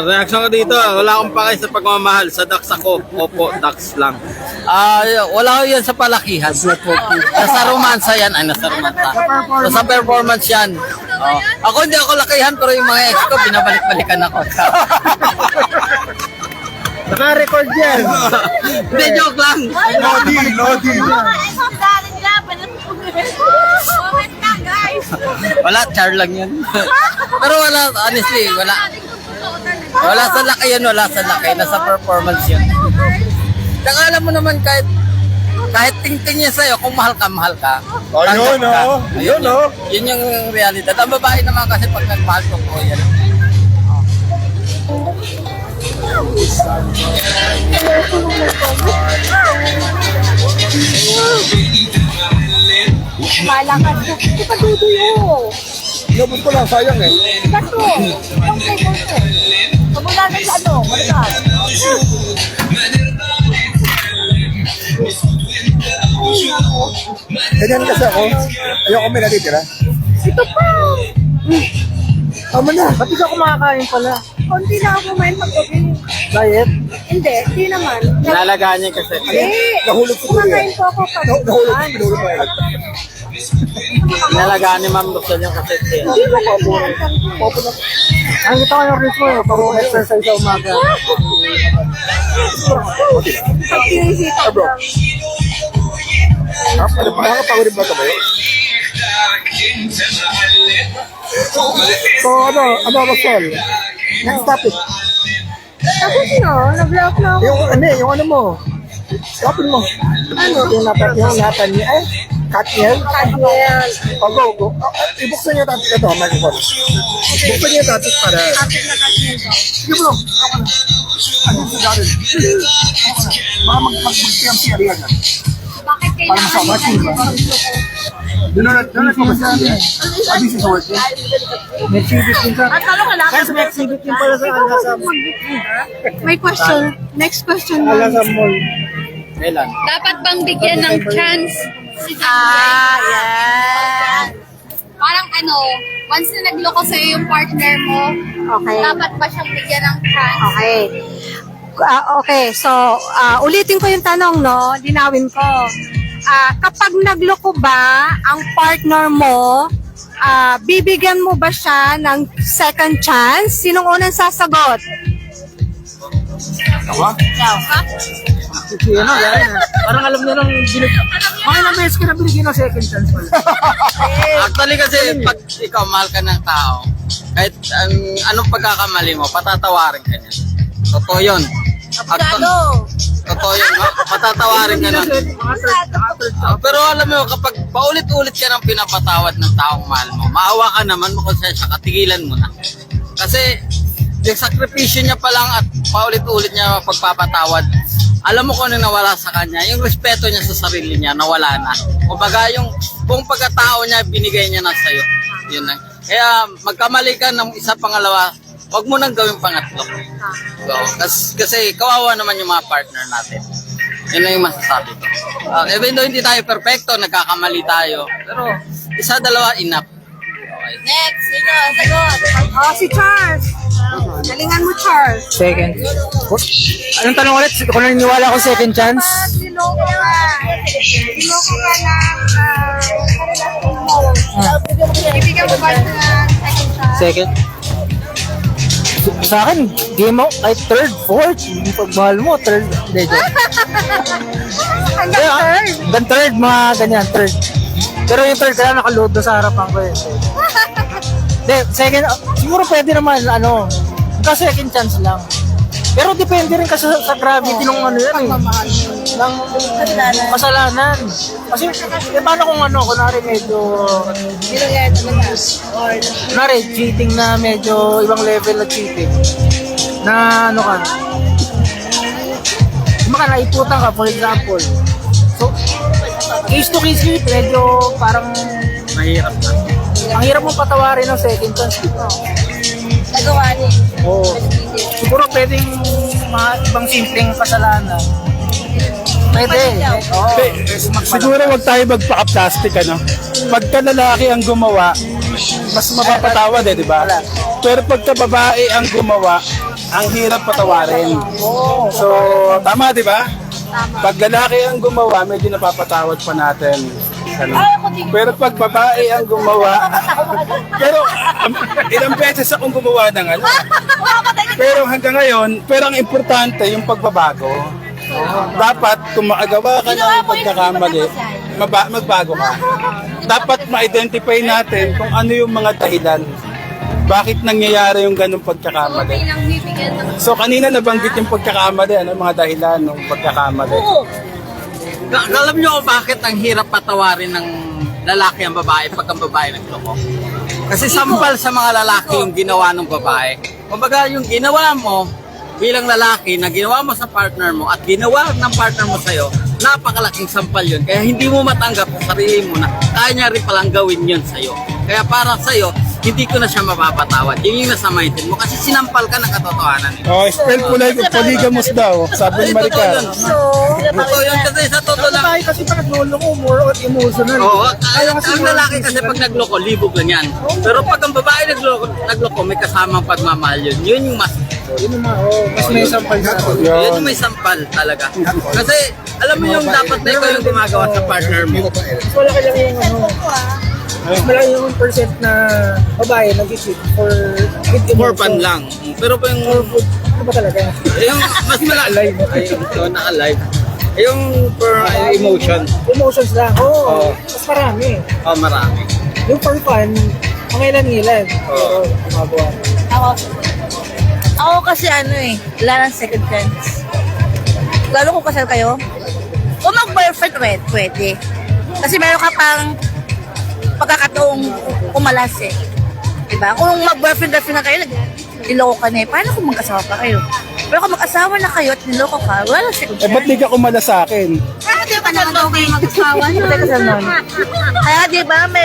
Reaction ko dito. Wala akong pakay sa pagmamahal. Sa Dax ako. Opo, Dax lang. Wala ko yan sa palakihan. Nasa romansa yan. Nasa romansa. Nasa performance yan. Ako hindi ako lakihan, pero yung mga ex ko, binabalik-balikan ako. Naka-record yan. Hindi, joke lang. Wala, char lang yan. Pero wala, honestly, wala. Wala sa laki yan, wala sa laki. Nasa performance yan. Saka alam mo naman, kahit tingting niya sa'yo, kung mahal ka, mahal ka. Ayun, Tanggap ka. oh. Ayun, oh. Yun yung realidad. Ang babae naman kasi pag nagmahal ko po yan. Malakas ka. Ito pa duduyo. Inabot ko lang, sayang eh. Kato. Pabula na sa malakas. Ganyan kasi ako. Ayoko may natitira. Ito pa. Tama na. Ba't di ka kumakain pala? Konti na ako kumain pag-gabi. Diet? Hindi naman. Nalagaan niya kasi. Nahulog siguro Kumakain yan. po ako pag Nahulog pa yan. Nalagaan ni Ma'am Roxanne yung kasi. Hindi mo na Ang kita ko yung ritmo eh, pag exercise sa umaga. pag sinisita Bro. Nakakapagod ba ito ba yun? So ano, Roxel? Next topic. Tapos na-block na ako. Yung ano mo? Topic mo. Ano? Yung natan niya. Ay, Katniel? Katniel. Oh, go. Ibuksan niyo yung topic ito, microphone. Buksan niyo yung topic para... Topic na Katniel daw. Sige bro, ano si Darren? Baka mag-PMC area na. Bakit Para masama, chill ba? Donut mo ba siya? This is work. May exhibit din ka. Guys, may exhibit din pala sa Alasam. May question. Next question mo. Alasam Mall. Kailan? Dapat bang bigyan ng chance si yan. Parang once na nagloko sa'yo yung partner mo, Okay. dapat ba siyang bigyan ng chance? Okay. Okay, so ulitin ko yung tanong, no? Linawin ko. Kapag nagloko ba ang partner mo, bibigyan mo ba siya ng second chance? Sinong unang sasagot? Parang alam niya nang mga ilang beses ka na binigyan ng second chance pala. Actually kasi pag ikaw mahal ka ng tao, kahit anong pagkakamali mo, patatawarin ka niya. Totoo yun. Totoo yun. Patatawarin ka nun. Pero alam mo, kapag paulit-ulit ka ng pinapatawad ng taong mahal mo, maawa ka naman, makonsensya ka, tigilan mo na. Kasi yung sakripisyo niya pa lang at paulit-ulit niya pagpapatawad, alam mo kung ano nawala sa kanya, yung respeto niya sa sarili niya, nawala na. Kumbaga yung buong pagkatao niya, binigay niya na sa'yo. Yun lang. Kaya magkamali ka ng isa pangalawa, huwag mo nang gawin pangatlo. So, kasi kawawa naman yung mga partner natin. Yun lang yung masasabi ko. Even though hindi tayo perfecto, nagkakamali tayo. Pero isa, dalawa, enough. Next, sino? Sagot. Si Charles. Galingan mo, Charles. Second. Anong tanong ulit? Kung naniniwala ako second chance? Niloko ka na relasyon mo. Ibigyan mo ba siya ng second chance? Second. Sa akin, game mo, kahit third, fourth, yung pagmahal mo, third, hindi, joke. Hanggang third, mga ganyan, third. Pero yung third, kaya nakaload na sa harapan ko eh. Hindi, second, siguro pwede naman, kasi second chance lang. Pero depende rin kasi sa gravity ng ano yan eh. Ng kasalanan. Kasi, paano kung kunwari medyo, kunwari, cheating na medyo ibang level na cheating. Na naiputan ka, for example. So, case to case yun, medyo parang Mahirap na. ang hirap mong patawarin ng second chance. Nagawa niya. Oo. Siguro pwedeng mga ibang simpleng kasalanan. Pwede. Oo. Siguro wag tayo magpaka-plastic, Pagka lalaki ang gumawa, mas mapapatawad di ba? Pero pagka babae ang gumawa, ang hirap patawarin. So, tama, di ba? Pag lalaki ang gumawa, medyo napapatawad pa natin. Pero pag babae ang gumawa, pero ilang beses akong gumawa ng Pero hanggang ngayon, pero ang importante yung pagbabago. Dapat kung makagawa ka ng pagkakamali, magbago ka. Dapat ma-identify natin kung ano yung mga dahilan. Bakit nangyayari yung ganung pagkakamali? So kanina nabanggit yung pagkakamali, mga dahilan ng pagkakamali. Alam nyo bakit ang hirap patawarin ng lalaki ang babae pag ang babae nagloko? Kasi sampal sa mga lalaki yung ginawa ng babae. Kumbaga yung ginawa mo bilang lalaki na ginawa mo sa partner mo at ginawa ng partner mo sa'yo, napakalaking sampal yun. Kaya hindi mo matanggap sa sarili mo na kaya niya rin palang gawin yun sa'yo. Kaya para sa'yo, hindi ko na siya mapapatawad. Yun yung nasa mindset mo kasi sinampal ka ng katotohanan. Spell polygamous daw, sabi ni Maricar. Totoo yun kasi sa totoo lang. Tayo kasi pag nagloloko, more on emotional. Oo, ang lalaki kasi pag nagloko, libog lang yan. Pero pag ang babae nagloko, may kasamang pagmamahal yun. Yun yung mas Mas may sampal sa atin. yun yung may sampal talaga. Kasi alam mo yung dapat na ikaw yung gumagawa sa partner mo. Mas malaki lang yung mas malaki yung percent na babae nag-cheat for For fun lang. Pero pa yung ano ba talaga? yung mas malaki ayun, naka-live. Yung for emotion. Emotions lang. Mas marami. Marami. Yung for fun, ang ilan-ilan. Oo, gumagawa. Ako kasi wala nang second chance. Lalo kung kasal kayo, kung mag-boyfriend, pwede. Kasi meron ka pang pagkakataong umalas eh. Diba? Kung mag-boyfriend-girlfriend na kayo, niloko ka na eh. Paano kung mag-asawa pa kayo? Pero kung mag-asawa na kayo at niloko ka, wala nang second chance. Ba't di ka kumala sa akin? Di ba naman daw kayo mag-asawa? Kaya di ba may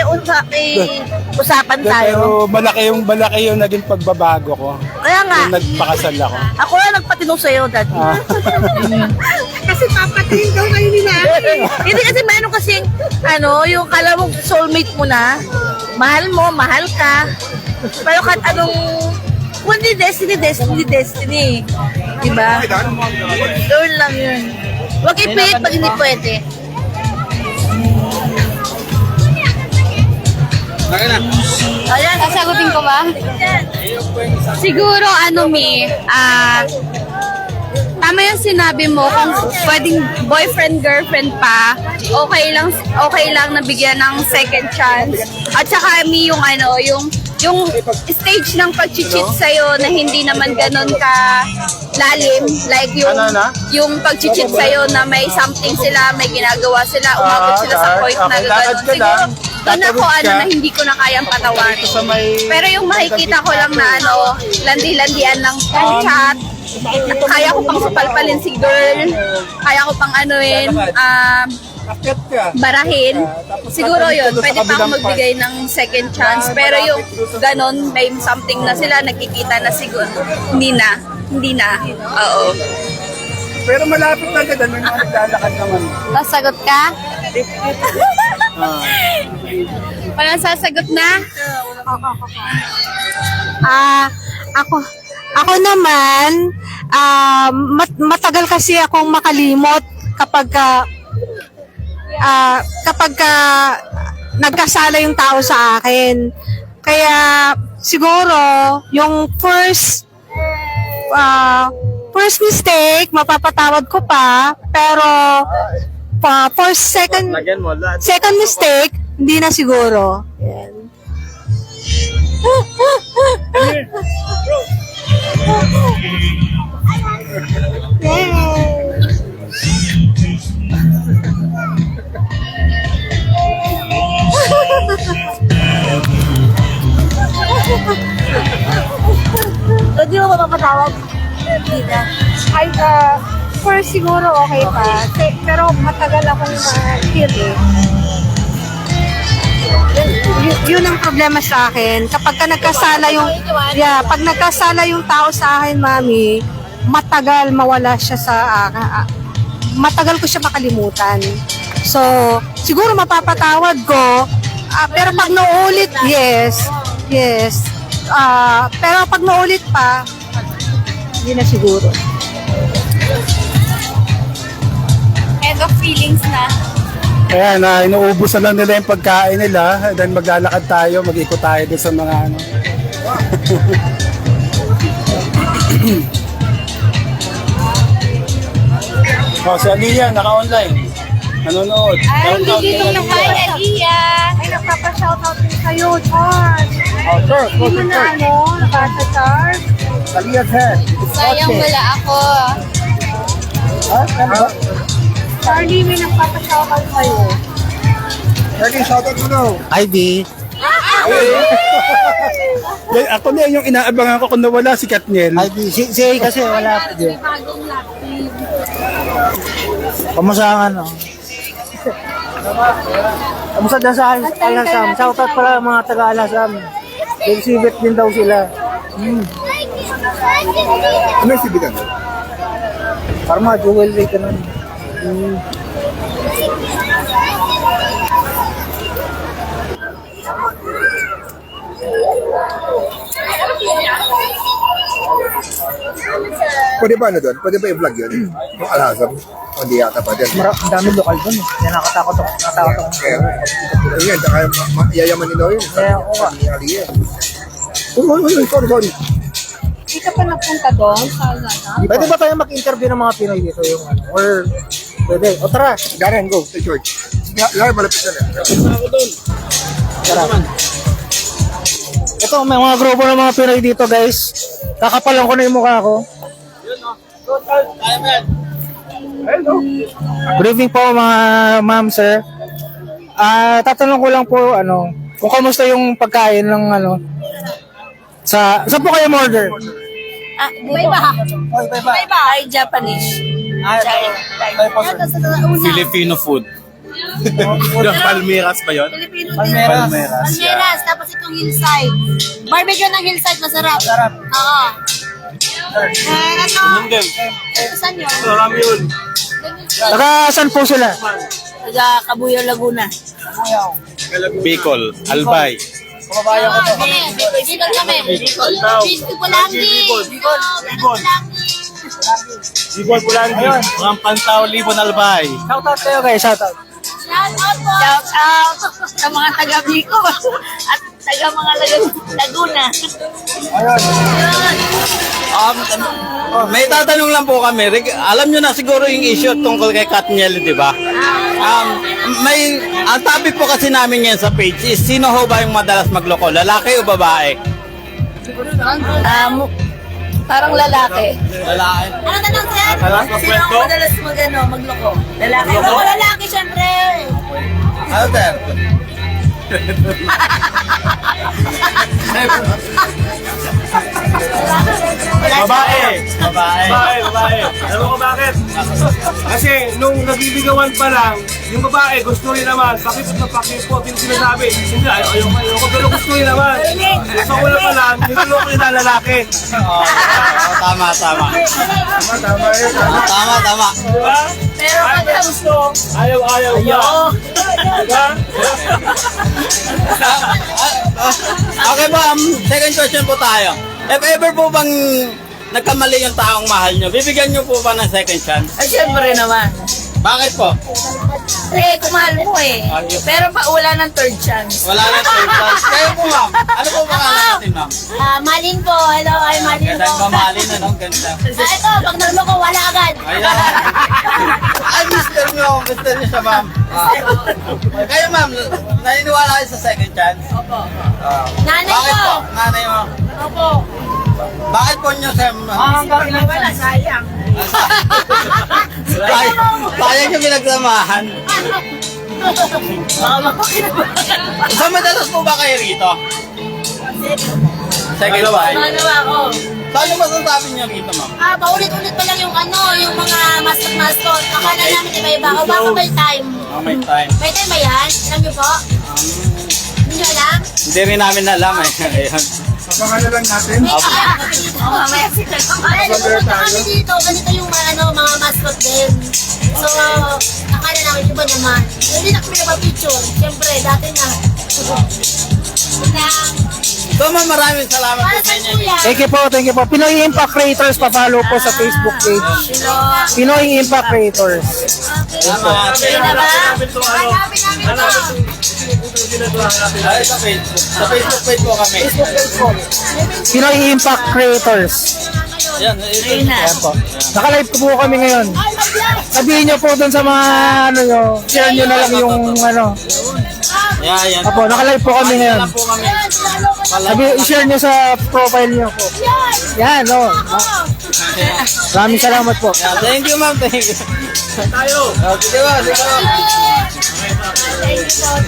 usapan tayo? Pero malaki yung naging pagbabago ko. Kaya nga, Yung nagpakasal ako. ako na nagpatinong sa'yo, Daddy. Kasi papatayin daw kayo nila. Hindi kasi meron kasing, yung kala mo soulmate mo na, mahal mo, mahal ka. Pero kahit anong, kung hindi destiny. Diba? Doon lang yun. Huwag ipilit pag hindi pwede. Ayan, sasagutin ko ba? Siguro, tama yung sinabi mo, kung pwedeng boyfriend, girlfriend pa, okay lang nabigyan ng second chance. At saka yung stage ng pag-cheat sa'yo na hindi naman ganun ka lalim, like yung pag-cheat sa'yo na may something sila, may ginagawa sila, umabot sila sa point na gano'n. Siguro, doon ako na hindi ko na kayang patawarin. Pero yung makikita ko lang na landi-landian ng chat, kaya ko pang supalpalin si girl, kaya ko pang barahin. Siguro yun, pwede pa ako magbigay ng second chance. Pero yung ganon, may something na sila, nakikita na siguro, hindi na. Oo. Pero malapit na ka, may mga naglalakad naman. Sasagot ka? Walang sasagot na? Ako naman, matagal kasi akong makalimot kapag nagkasala yung tao sa akin. Kaya siguro yung first first mistake, mapapatawad ko pa, pero for second mistake, hindi na siguro. Yan. Hindi mo mapapatawag. Hindi na. Ay, first siguro okay pa. Pero matagal akong ma-heal eh. Yun ang problema sa akin. Kapag ka nagkasala pag nagkasala yung tao sa akin, mami, matagal mawala siya sa matagal ko siya makalimutan. So, siguro mapapatawad ko, pero pag naulit, yes. Pero pag naulit pa, hindi na siguro. End of feelings na. Kaya na inuubos na lang nila yung pagkain nila, then maglalakad tayo, mag-ikot tayo dun sa mga ano. Oh, si Aliyah, naka-online. Nanonood. Ay, Shoutout hindi kay na kay Aliyah. Ay, nagpapa-shoutout din sa'yo, Charles. Oh, sure. Hindi mo na nakasa, Charles. Aliyah, sir. Sayang wala ako. Charlie, may nagpapa-shoutout sa'yo. Charlie, shoutout mo daw. Ivy. Yan, ako na yung inaabangan ko kung nawala si Katniel. Ivy. Si kasi wala pa din. Kamusta ang ano? Kamusta dyan sa Alasam? Shoutout pala mga taga-Alasam. Exhibit din daw sila. Ano yung sibigan? Para mga jewelry ka nun. Pwede ba ano doon? Pwede ba i-vlog yun? Yung Alhazam? O hindi yata pa din. Ang dami lokal dun. Kaya nakatakot ako. Kaya, ayun, saka yayaman nila yun. Kaya ako nga. Ni Aliyah. Uy, sorry. Hindi ka pa napunta doon sa Lazada? Pwede ba tayo mag-interview ng mga Pinoy dito yung ano? Or pwede. O tara. Darren, go. Say George. Lari, malapit na na. Tara. Ito, may mga grupo ng mga Pinoy dito, guys. Kakapalan ko na yung mukha ko. Good evening po, mga ma'am, sir. Tatanong ko lang po, kung kamusta yung pagkain ng saan po kayo order? Iba-iba. Iba-iba. Thai Japanese. Filipino food. Palmeras ba yun? Filipino Palmeras. Palmeras. Tapos itong hillside. Barbecue ng hillside, masarap. Masarap. Oo. Ito saan yun? Marami yun. Taga saan po sila? Taga Cabuyao, Laguna. Bicol, Albay. Kababayan ko to. Bicol kami. Bicol Pulangi. Bicol, Pulangi. Mga Pantaw, Libon, Albay. Shoutout kayo, guys. Shoutout. Shout out po. Shout out sa mga taga Bicol at taga mga Laguna. May tatanong lang po kami. Alam nyo na siguro yung issue tungkol kay Katniel, di ba? Ang topic po kasi namin yan sa page is sino ho ba yung madalas magloko? Lalaki o babae? Parang lalaki. Lalaki. Ano tanong sir? Sino ang madalas magloko? Lalaki. Ako lalaki, syempre. Ano, sir? Babae. Alam mo bakit? Kasi nung nabibigawan pa lang, yung babae gusto rin naman, pakipot yung sinasabi. Hindi, ayoko, pero gusto rin naman. Gusto ko na pa lang, niloloko nila lalaki. Tama. Tama. Diba? Pero Ayaw pag gusto, ayaw niya. Diba? Okay po, second question po tayo. If ever po bang nagkamali yung taong mahal nyo, bibigyan nyo po ba ng second chance? Ay, syempre naman. Bakit po? Eh, kumahal mo eh. Pero wala ng third chance. Wala na third chance. Kayo po, ma'am. Ano po pangalan natin, ma'am? Malin po. Hello, ay Malin Ganda yung mamahalin, ano? Ganda. Ito, pag nalo ko, wala agad. Ayan. Ay, mister nyo. Mister nyo siya, ma'am. Kayo, ma'am, naniniwala kayo sa second chance? Opo. Nanay Bakit ko. po? Nanay mo? Opo. Bakit po nyo, Sam? Hanggang ilan wala, sayang. Sayang yung pinagsamahan. So, madalas po ba kayo rito? Second time? Ano ako? So, ano masasabi nyo rito, ma'am? Paulit-ulit pa lang yung yung mga mascot. Akala namin iba-iba. O baka may time. Oh, may time. May time ba yan? Alam niyo po? Hindi niyo alam? Hindi rin namin alam eh. Ayan. Abangan na lang natin. May kaya dito. Mamaya sila. Nagpupunta kami dito. Ganito yung mga mascot din. So, akala namin iba naman. Hindi na kami nagpa-picture. Siyempre, dati na. So, ma'am, maraming salamat po sa inyo. Thank you po, thank you po. Pinoy Impact Creators, pa-follow po sa Facebook page. Pinoy Impact Creators. Salamat. Hanapin namin to. Ay, sa Facebook. Sa Facebook page po kami. Pinoy Impact Creators. Yan, Ayan po. Naka-live po kami ngayon. Sabihin nyo po dun sa mga share nyo na lang yung yan. Apo, naka-live po kami ngayon. Lang po kami. I-share nyo sa profile nyo po. Yan, Maraming salamat po. Yeah, thank you, ma'am. Thank you. Tayo. Sige ba, sige ba.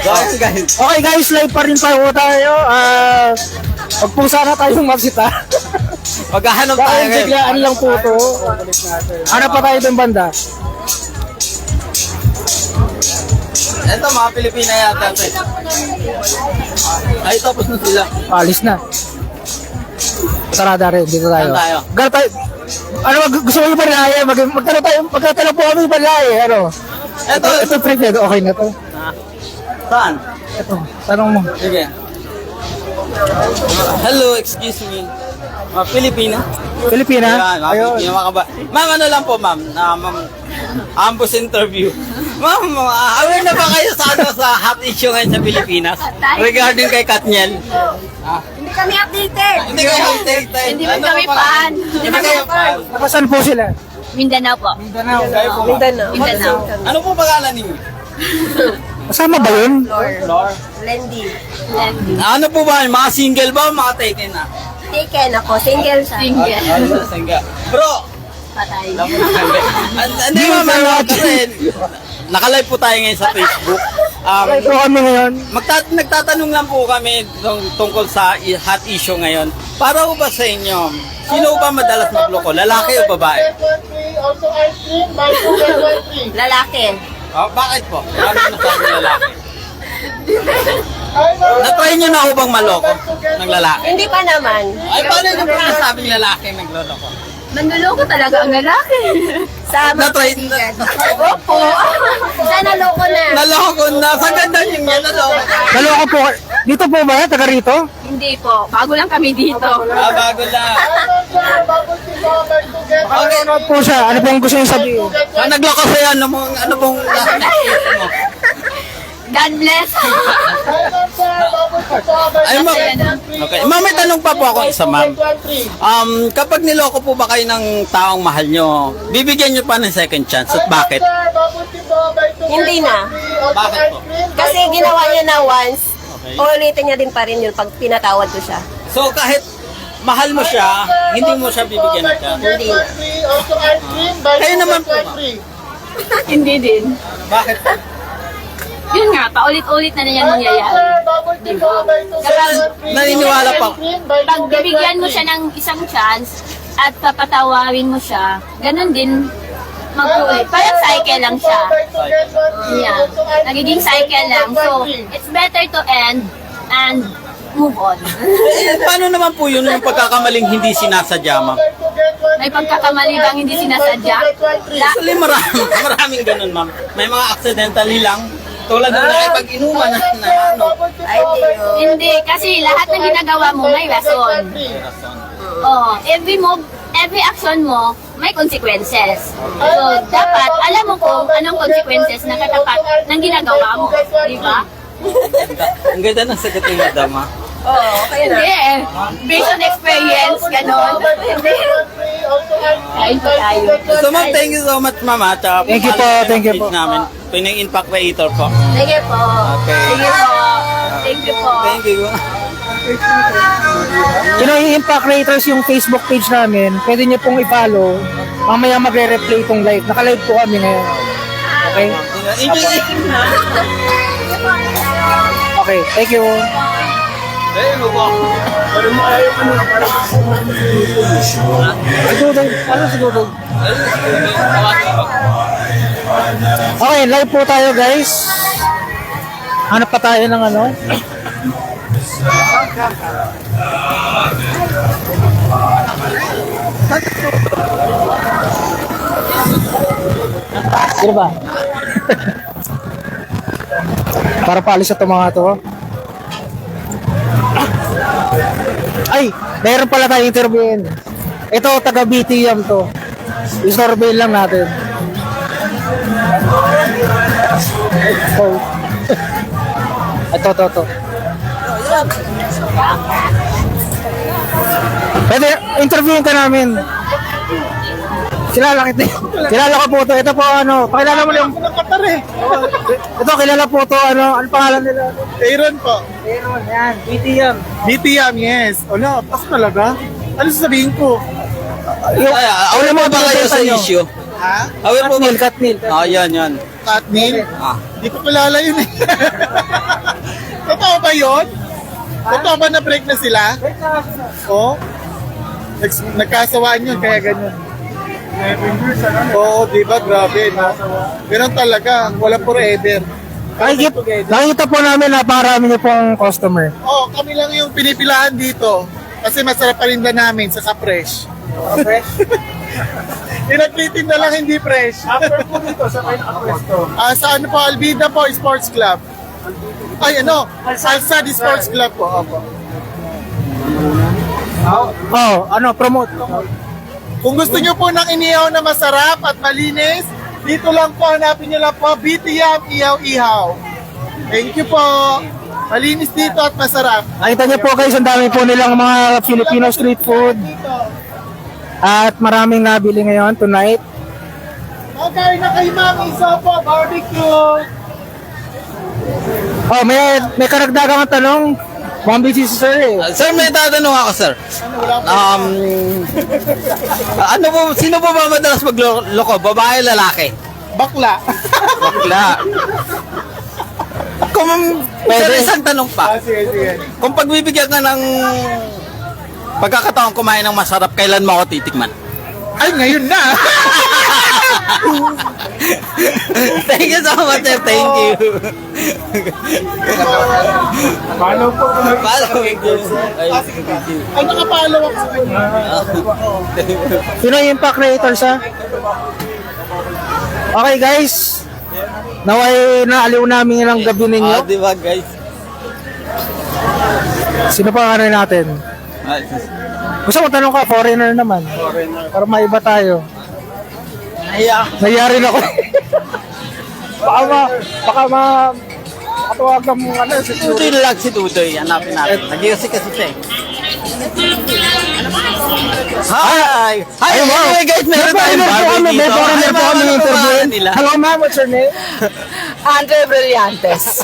Guys. Okay guys, live pa rin po tayo. Huwag po sana tayong magsita. Maghahanap tayo Dahil ngayon. biglaan lang po ito. Hanap pa tayo ng banda. Ito, mga Pilipina yata. Ay, tapos na sila. Alis na. Sarada rin, dito tayo. Saan tayo? Gar tayo. Gusto mo yung balaya? Magkatalo po kami yung balaya. Ito prepared, okay na to. Saan? Ito, tanong mo. Sige. Hello, excuse me. Mga Pilipina? Pilipina? Ayan, mga Ayun. Pilipina, mga kaba. Ma'am, ano lang po, ma'am? Ma'am, ambush interview. Ma'am, aware na ba kayo sa hot issue ngayon sa Pilipinas? Regarding kay Katniel? Hindi kami updated. Hindi kayo updated. Hindi mo kami fan. Hindi kayo fan. Nasaan po sila? Mindanao po. Kayo po, ma'am. Mindanao. Ano po pangalan ninyo? Kasama ba yun? Lord. Lendy. Ano po ba? Mga single ba o mga taken na? Taken ako. Single siya. Single. Bro! Patay. Hindi ma'am, kasi naka-live po tayo ngayon sa Facebook. Live po kami ngayon. Nagtatanong lang po kami tungkol sa hot issue ngayon. Para po ba sa inyo, sino ba madalas magloko? Lalaki o babae? Lalaki. Bakit po? Ano nasabi lalaki? Na-try nyo na ho bang maloko ng lalaki? Hindi pa naman. Ay, paano nyo po nasabing lalaki nagloloko? Manluloko talaga ang lalaki. Sa Na-try Opo. Sa naloko na. Naloko na. Sa ganda nyo nga, naloko. Naloko po. Dito po ba? Taga rito? Hindi po. Bago lang kami dito. Bago lang. Okay. Ano po siya? Ano pong gusto niyo sabihin? Nagloko sa'yo, ano pong mo? God bless. Ay, ma'am. Okay. Ma'am, may tanong pa po ako isa, ma'am. Kapag niloko po ba kayo ng taong mahal nyo, bibigyan nyo pa ng second chance at bakit? Hindi na. Bakit po? Kasi ginawa niya na once, Okay. ulitin niya din pa rin yun pag pinatawad ko siya. So, kahit mahal mo siya, hindi mo siya bibigyan ng chance. Hindi na. Kayo naman po, ma'am. Hindi din. Bakit po? Yun nga, paulit-ulit na yan nangyayari. Naniniwala pa. Pag bibigyan mo siya ng isang chance at papatawarin mo siya, ganun din mag-uwi. Parang cycle lang siya. Yeah. Nagiging cycle lang. So, it's better to end and move on. Paano naman po yun yung pagkakamaling hindi sinasadya, ma'am? May pagkakamali bang hindi sinasadya? Actually, maraming ganun, ma'am. May mga accidentally lang. Tulad ng nakipag-inuman na ano. Hindi, kasi lahat ng ginagawa mo may rason. Oh, every move, every action mo, may consequences. So, dapat alam mo kung anong consequences na katapat ng ginagawa mo. Di ba? Ang ganda ng sagot ni Madam, ha? Oo, kaya hindi eh. Based on experience, ganon. Kain po tayo. So, ma'am, thank you so much, ma'am, ha? Tsaka Thank you po, thank you po. Namin. Pining Impact Creator po. Sige po. Okay. Sige po. Thank you po. Thank you. Pinoy Impact Creators yung Facebook page namin. Pwede niyo pong i-follow. Mamaya magre-replay itong live. Naka-live po kami ngayon. Okay? Okay, thank you. Siguro, ano siguro? Okay, live po tayo guys. Hanap pa tayo ng ano? Sino ba? Para paalis sa mga to. Ay, meron pala tayong interviewin. Ito, taga BTM to. I-survey lang natin. Oh. Ito. Pwede, interviewin ka namin. Kilala kita. Kilala ko po to. Ito po ano, pakilala mo yung ito, kilala po to. Ano pangalan nila? Aaron po. Aaron, yan. BTM. BTM, yes. Ano, pas talaga? Ano sasabihin ko? Awal mo ba kayo sa issue? Ha? Awal mo ba? Katnil. Ah, yan. Katnil? Ah. Hindi ko kilala yun eh. Totoo ba yun? Totoo ba na break na sila? Oo. Nagkasawaan yun, kaya ganyan. Oo, di ba? Grabe, no? Ganun talaga. Walang forever. Nakikita po namin na parami niyo pong customer. Oo, kami lang yung pinipilahan dito. Kasi masarap parinda namin sa fresh. Fresh? Pinagtitinda lang, hindi fresh. After po dito, sa kayo nakapwesto. Sa ano po, Albida po, Sports Club. Ay, ano? Alsad Sports Club po. Opo. Oh, ano, promote. Kung gusto nyo po ng inihaw na masarap at malinis, dito lang po, hanapin nyo lang po, BTM Ihaw-Ihaw. Thank you po. Malinis dito at masarap. Nakita niyo po guys, ang dami po nilang mga Filipino street food. At maraming nabili ngayon tonight. Okay na kay Ma'am Isa po, barbecue. Oh, may karagdagang tanong. One busy si sir eh. Sir, may tatanong ako, sir. Ano po, sino po ba madalas magloko? Babae, lalaki? Bakla. Bakla. Kung sir, isang tanong pa. Sige. Kung pagbibigyan ka ng pagkakataon kumain ng masarap, kailan mo ako titikman? Ay, ngayon na. Thank you so much, sir. Thank you. Follow po. Follow you. Ay, nakapalaw ako sa kanya. Pinoy Impact Creators ha. Okay guys. Naway naaliw namin ilang gabi ninyo. Di ba, guys? Sino pa ano natin? Gusto mo tanong ka, foreigner naman. Para maiba tayo. Nayari na ako. baka makatawag ng ano. Si Tutoy lang, si Tutoy. Hanapin natin. Nag-iosik kasi siya eh. Hi! Hi! Anyway guys, meron tayong barbie dito. May foreigner po kami interview. Hello ma'am, what's your name? Andre Brillantes.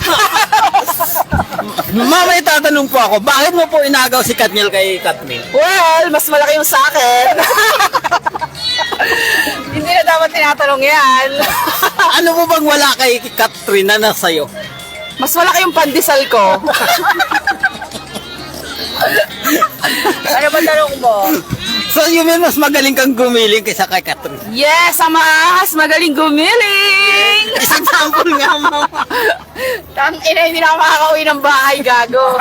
Mama, itatanong po ako, bakit mo po inagaw si Katniel kay Katniel? Well, mas malaki yung sa akin. Hindi na dapat tinatanong yan. Ano po bang wala kay Katrina na sa'yo? Mas malaki yung pandesal ko. Ano ba tanong mo? So, you mean mas magaling kang gumiling kaysa kay Katrina? Yes, ang mas magaling gumiling. Isang sample nga, mama. Tang ina, hindi na ako makakauwi ng bahay, gago.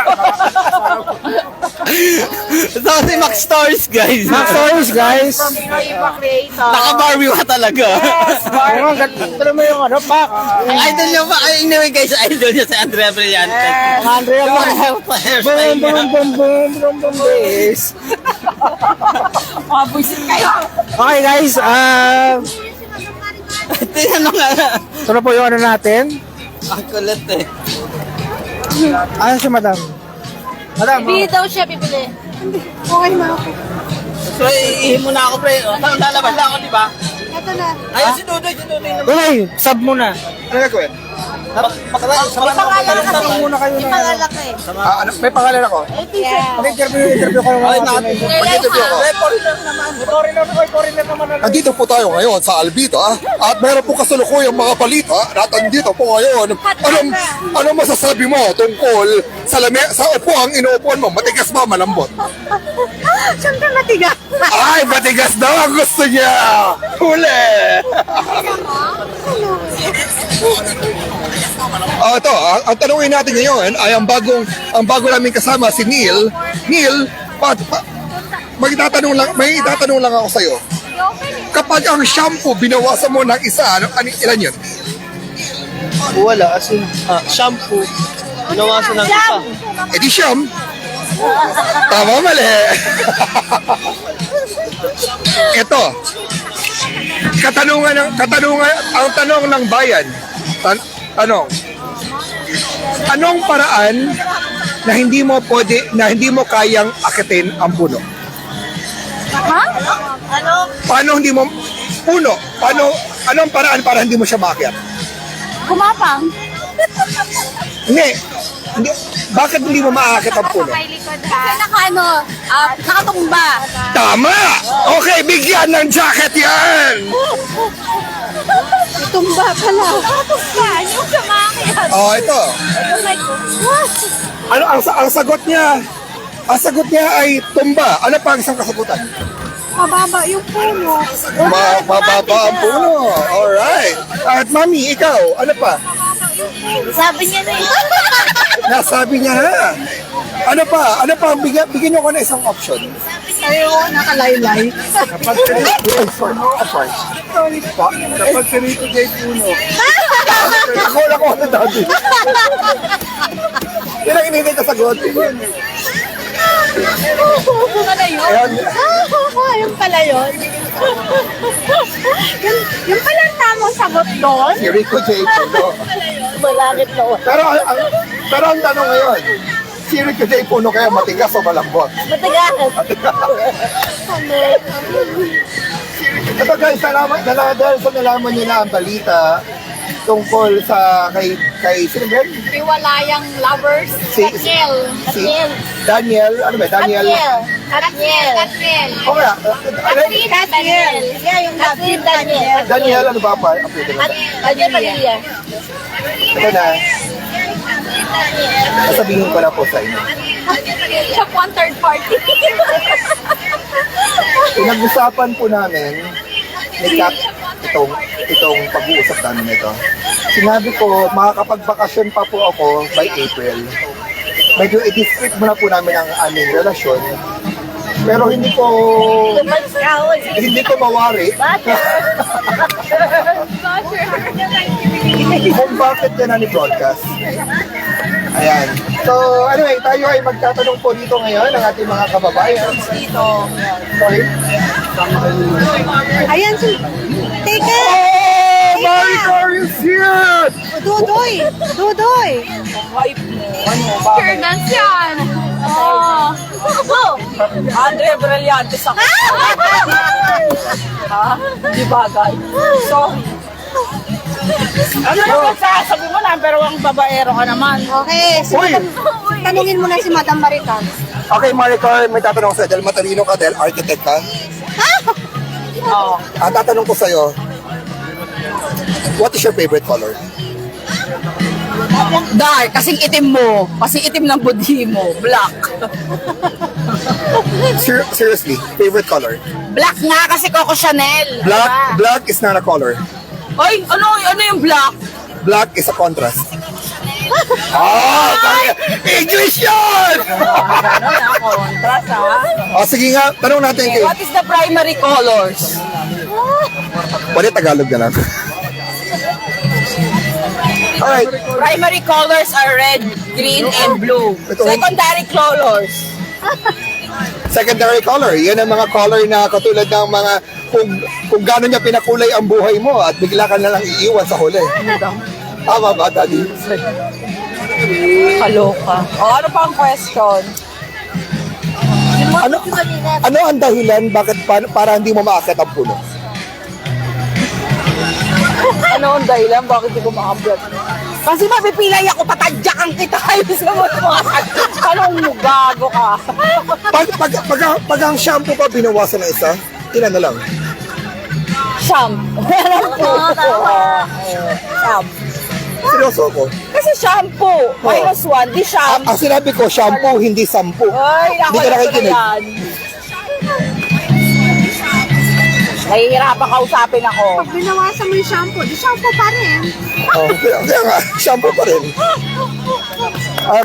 So, si Max Stories, guys. Max Stories, guys. Pinoy Impact Creator. Naka-Barbie ka talaga. Yes, Barbie. Ito naman yung ano, Pak. Idol niya ba? Anyway, guys, idol niya si Andrea Brillantes. Yes. Andrea Yung Brillantes. hairstyle niya. Boom, boom, boom, boom, boom, boom, boom, Mabuisit kayo. Okay guys, Tinanong nga na. ito na po yung ano natin. Ang kulit eh. Ano si madam? Madam, Bibili daw siya, bibili. Okay na ako. So, ihihin mo na ako, pre. Lalabas na ako, di ba? Ito na. Ayun, si Dudoy naman. okay, sub muna. Ano gagawin? Muna kayo na. May pangalan ako. Interview ko naman natin. Mag-interview ako. Nandito po tayo ngayon sa Albita at meron po kasalukuyang mga balita at andito po ngayon. Anong masasabi mo tungkol sa upuang inuupuan mo? Matigas ba, malambot? Siyempre matigas. Ay, matigas daw ang gusto niya! Huli! Ito, ang tanungin natin ngayon ay ang bago namin kasama si Neil. Neil, may itatanong lang ako sa'yo. Kapag ang shampoo binawasan mo ng isa, ilan yun? Wala, as in, shampoo, binawasan ng isa. E di siyam. Tama, mali. Ito, ang tanong ng bayan. Anong paraan na hindi mo kayang akitin ang puno? Ha? Ano? Paano hindi mo puno? Anong paraan para hindi mo siya maakyat? Kumapang. Hindi. Bakit hindi mo maakyat ang puno? Kasi nakatumba. Tama! Okay, bigyan ng jacket yan! Tumba pala. Yung sumakit. Oh, ito. Ano ang sagot niya? Ang sagot niya ay tumba. Ano pa ang isang kasagutan? Mababa yung puno. Mababa ang puno. Alright. At mami, ikaw, ano pa? Sabi niya na Nasabi niya ha. Ano pa? Bigyan niyo ko na isang option. Ayaw, nakalaylay. Kapag sinito kay puno. Ako na dati. Yan ang inintay ka sagot. Ayan. Yung pala yun. Yung pala ang tamang sagot doon. Si Rico J. Puno. Malakit na ako. Pero ang tanong ngayon, si Rico J. Puno kaya matigas o malambot? Matagal. Ito guys, dahil sa nalaman niyo na ang balita tungkol sa kay sino ba yun? Piwalayang lovers. Si Daniel. Daniel, ano ba? Daniel. Daniel. O kaya, Daniel. Yeah, yung Daniel. Daniel, ano ba pa? Apelido na. Daniel Padilla. Ito na. Sasabihin ko na po sa inyo. Siya po ang third party. Pinag-usapan po namin ni Kat itong pag-uusap namin ito. Sinabi ko, makakapagbakasyon pa po ako by April. Medyo i-district muna po namin ang aming relasyon. Pero hindi ko mawari kung bakit yan ni-broadcast. Ayan. So, anyway, tayo ay magtatanong po dito ngayon ng ating mga kababayan. Sorry. Ayan si... Teka! Oh, Maricar is here! Dudoy! Dudoy! Sure dance yan. Oh. Andre Brillantes ako. Ha? Di bagay. Sorry. Ano naman sasabi mo na, pero ang babaero ka naman. Okay, tanungin mo na si Madam Maricar. Okay, Maricar, may tatanong sa'yo. Dahil matalino ka, dahil architect ka. Oo. Ang tatanong ko sa'yo, what is your favorite color? Dark, kasing itim mo. Kasing itim ng budhi mo. Black. Seriously, favorite color? Black nga kasi Coco Chanel. Black is not a color. Ay, ano yung black? Black is a contrast. English yun! Contrast, ha? O sige nga, tanong natin kayo. What is the primary colors? Pwede Tagalog na lang. Alright. Primary colors are red, green, and blue. Secondary colors. Secondary color, yan ang mga color na katulad ng mga kung gaano niya pinakulay ang buhay mo at bigla ka na lang iiwan sa huli. Tama ba, Daddy? Kaloka. O, ano pa ang question? Ano ang dahilan bakit para hindi mo maakit ang puno? Ano ang dahilan? Bakit di ko makablog? Kasi mapipilay ako, tatadyakan kita kayo sa mga tanong mo, gago ka. Pag ang shampoo pa binawasan ng isa, ilan na lang? Shampoo. Shampoo. Seryoso ko. Kasi shampoo. -1, di shampoo. Ang sinabi ko, shampoo, hindi sampu. Ay, Hindi ka nakikinig. Nahihirapan kausapin ako. Pag binawasan mo yung shampoo, di shampoo pa rin. Kaya nga, shampoo pa rin.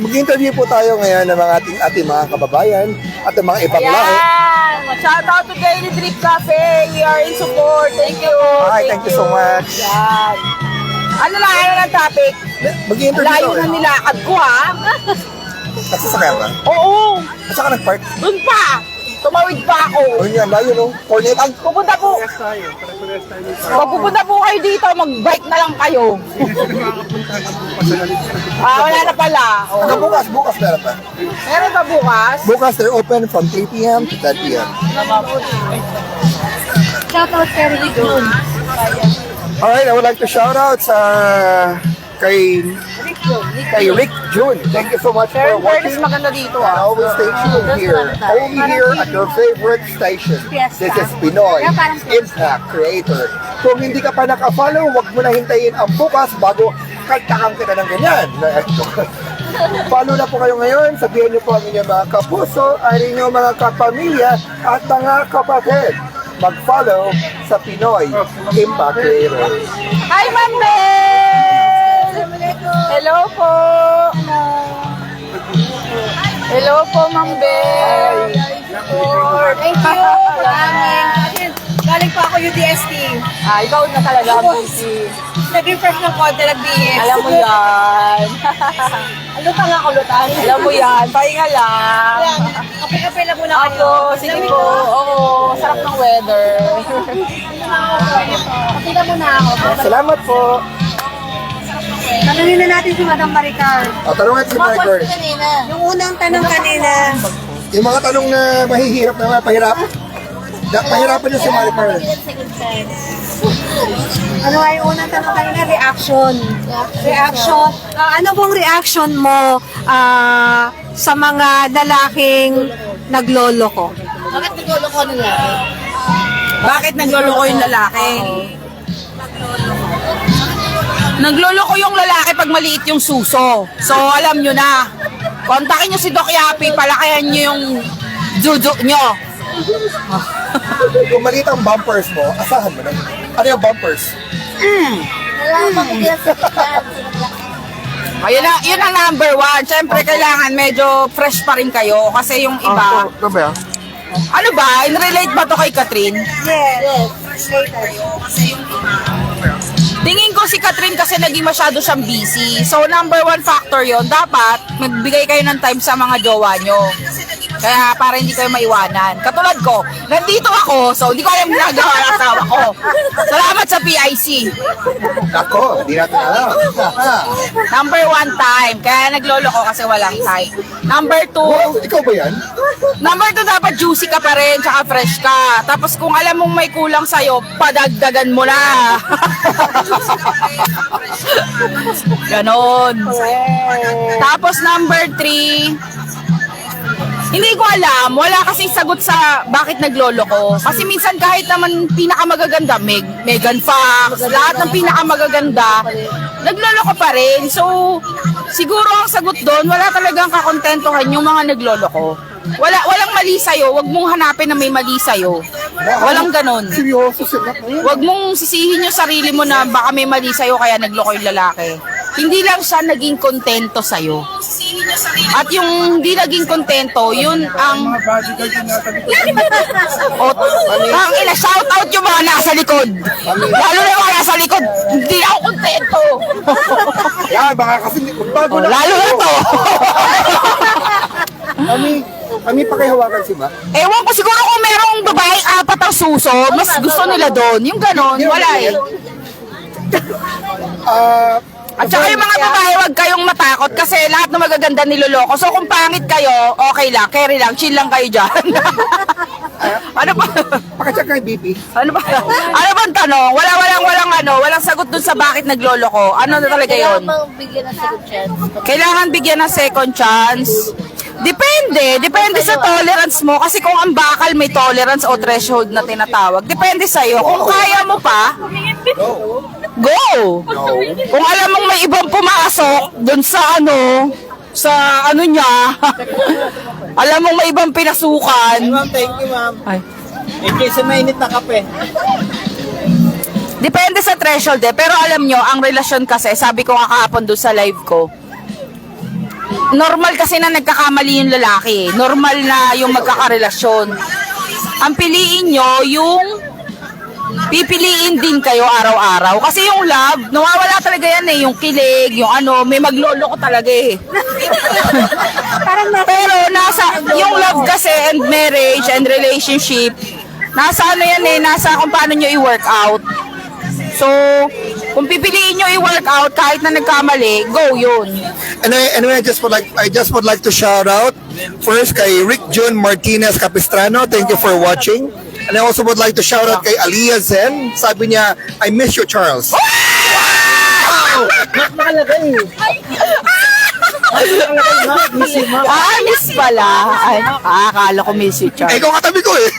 Mag-interview po tayo ngayon ng mga ating mga kababayan at ng mga ibang lahi. Ayan! Shout out to Daily Drip Cafe. We are in support. Thank you. Hi, thank you so much. Yan. Ano ng topic? Mag-interview Layo tayo. na nilakad ko, ha? Nagsasakay ka? Oo. At saka nag-park? Doon pa. Tumawid pa ako. O yan, layo no? Cornet. Pupunta po. Pag pupunta po kayo dito, mag-bike na lang kayo. Wala na pala. Hanggang bukas meron pa. Meron ba bukas? Bukas, they're open from 3 p.m. to 10 p.m. Shout out kay Ricky June. Alright, I would like to shout out kay Rick June. Thank you so much for watching. Maganda dito, And always stay tuned here, only here at your favorite station. This is Pinoy Impact Creator. Kung hindi ka pa naka-follow, huwag mo na hintayin ang bukas bago kagtakang kita ng ganyan. Follow na po kayo ngayon. Sabihin niyo po ang inyong mga kapuso, ang inyong mga kapamilya at mga kapatid. Mag-follow sa Pinoy Impact Creator. Hi, Ma'am Bel! Hello po! Hello po, Ma'am Bel! Thank you. Galing pa ako UDST. Ikaw na talaga, busy. Nag-refresh ng konti, nag-BS. Alam mo yan. Lutang ako, lutang. Alam mo yan, pahinga lang. Kape-kape na muna kayo. Ako, sige po. Oo, sarap ng weather. Kape na muna ako. Salamat po. Tanungin na natin si Madam Maricar. Tanungin si Michael. Yung unang tanong kanina. Yung mga tanong na mahihirap na pahirap. Pahirapan niyo si Michael. Ano ay unang tanong kanina? Reaction. Reaction. Ano bang reaction mo sa mga lalaking nagloloko? Bakit nagloloko ng lalaki? Bakit nagloloko yung lalaki? Nagloloko yung lalaki pag maliit yung suso. So, alam nyo na. Kontakin nyo si Doc Yapi, palakayan nyo yung juju nyo. Kung maliit ang bumpers mo, asahan mo na. Ano yung bumpers? Ayun na, yun ang number 1. Siyempre, kailangan medyo fresh pa rin kayo kasi yung iba. Ito ba yan? Ano ba? In-relate ba to kay Catherine? Yes. Tingin ko si Catherine kasi naging masyado siyang busy. So, number 1 factor yon, dapat magbigay kayo ng time sa mga jowa nyo. Kaya para hindi kayo maiwanan. Katulad ko, nandito ako, so hindi ko alam ginagawa ng asawa ko. Salamat sa PIC. Ako, hindi natin alam. Number 1 time, kaya naglolo ko kasi walang time. Number 2, Ikaw ba yan? number 2 dapat juicy ka pa rin, tsaka fresh ka. Tapos kung alam mong may kulang sa'yo, padagdagan mo na. Ganon. Tapos number 3, hindi ko alam, wala kasing sagot sa bakit naglolo ko. Kasi minsan kahit naman pinakamagaganda, Megan Fox, lahat ng pinakamagaganda, naglolo ko pa rin. So, siguro ang sagot doon, wala talagang kakontentuhan yung mga naglolo ko. Walang mali sa'yo, wag mong hanapin na may mali sa'yo. Walang ganon. Seryoso sila. Wag mong sisihin yung sarili mo na baka may mali sa'yo kaya nagloko yung lalaki. Hindi lang siya naging kontento sa'yo. At yung hindi naging kontento, yun ang... Ang ina, shout out yung mga nasa likod. Lalo na yung mga nasa likod, hindi ako kontento. Yan, baka kasi bago na. Lalo na to. Kami pakihawakan si Ma. Ewan ko, siguro kung merong babae apat ang suso, mas gusto nila doon. Yung ganon, wala eh. At saka yung mga babae, wag kayong matakot kasi lahat ng magaganda niloloko. So kung pangit kayo, okay lang, carry lang, chill lang kayo dyan. Ano ba? Pakicheck kay BP. Ano ba? Ano bang tanong? Walang sagot dun sa bakit nagloloko. Ano na talaga yun? Kailangan bigyan ng second chance. Depende sa tolerance mo. Kasi kung ang bakal may tolerance o threshold na tinatawag, depende sa'yo. Kung kaya mo pa, go! Kung alam mong may ibang pumasok dun sa ano niya, alam mong may ibang pinasukan. Ma'am, thank you, ma'am. Ay. In case mainit na kape. Depende sa threshold eh. Pero alam nyo, ang relasyon kasi, sabi ko nga kahapon doon sa live ko, normal kasi na nagkakamali yung lalaki. Normal na yung magkakarelasyon. Ang piliin nyo, yung pipiliin din kayo araw-araw. Kasi yung love, nawawala talaga yan eh. Yung kilig, yung may maglolo ko talaga eh. Pero yung love kasi and marriage and relationship, nasa yan eh, nasa kung paano nyo i-work out. So, kung pipiliin nyo i-work out kahit na nagkamali, go yun. Anyway, I just would like to shout out first kay Rick Jun Martinez Capistrano. Thank you for watching. And I also would like to shout out kay Aliyah Zen. Sabi niya, I miss you, Charles. Miss pala. Akala ko miss you, Charles. Ikaw katabi ko eh.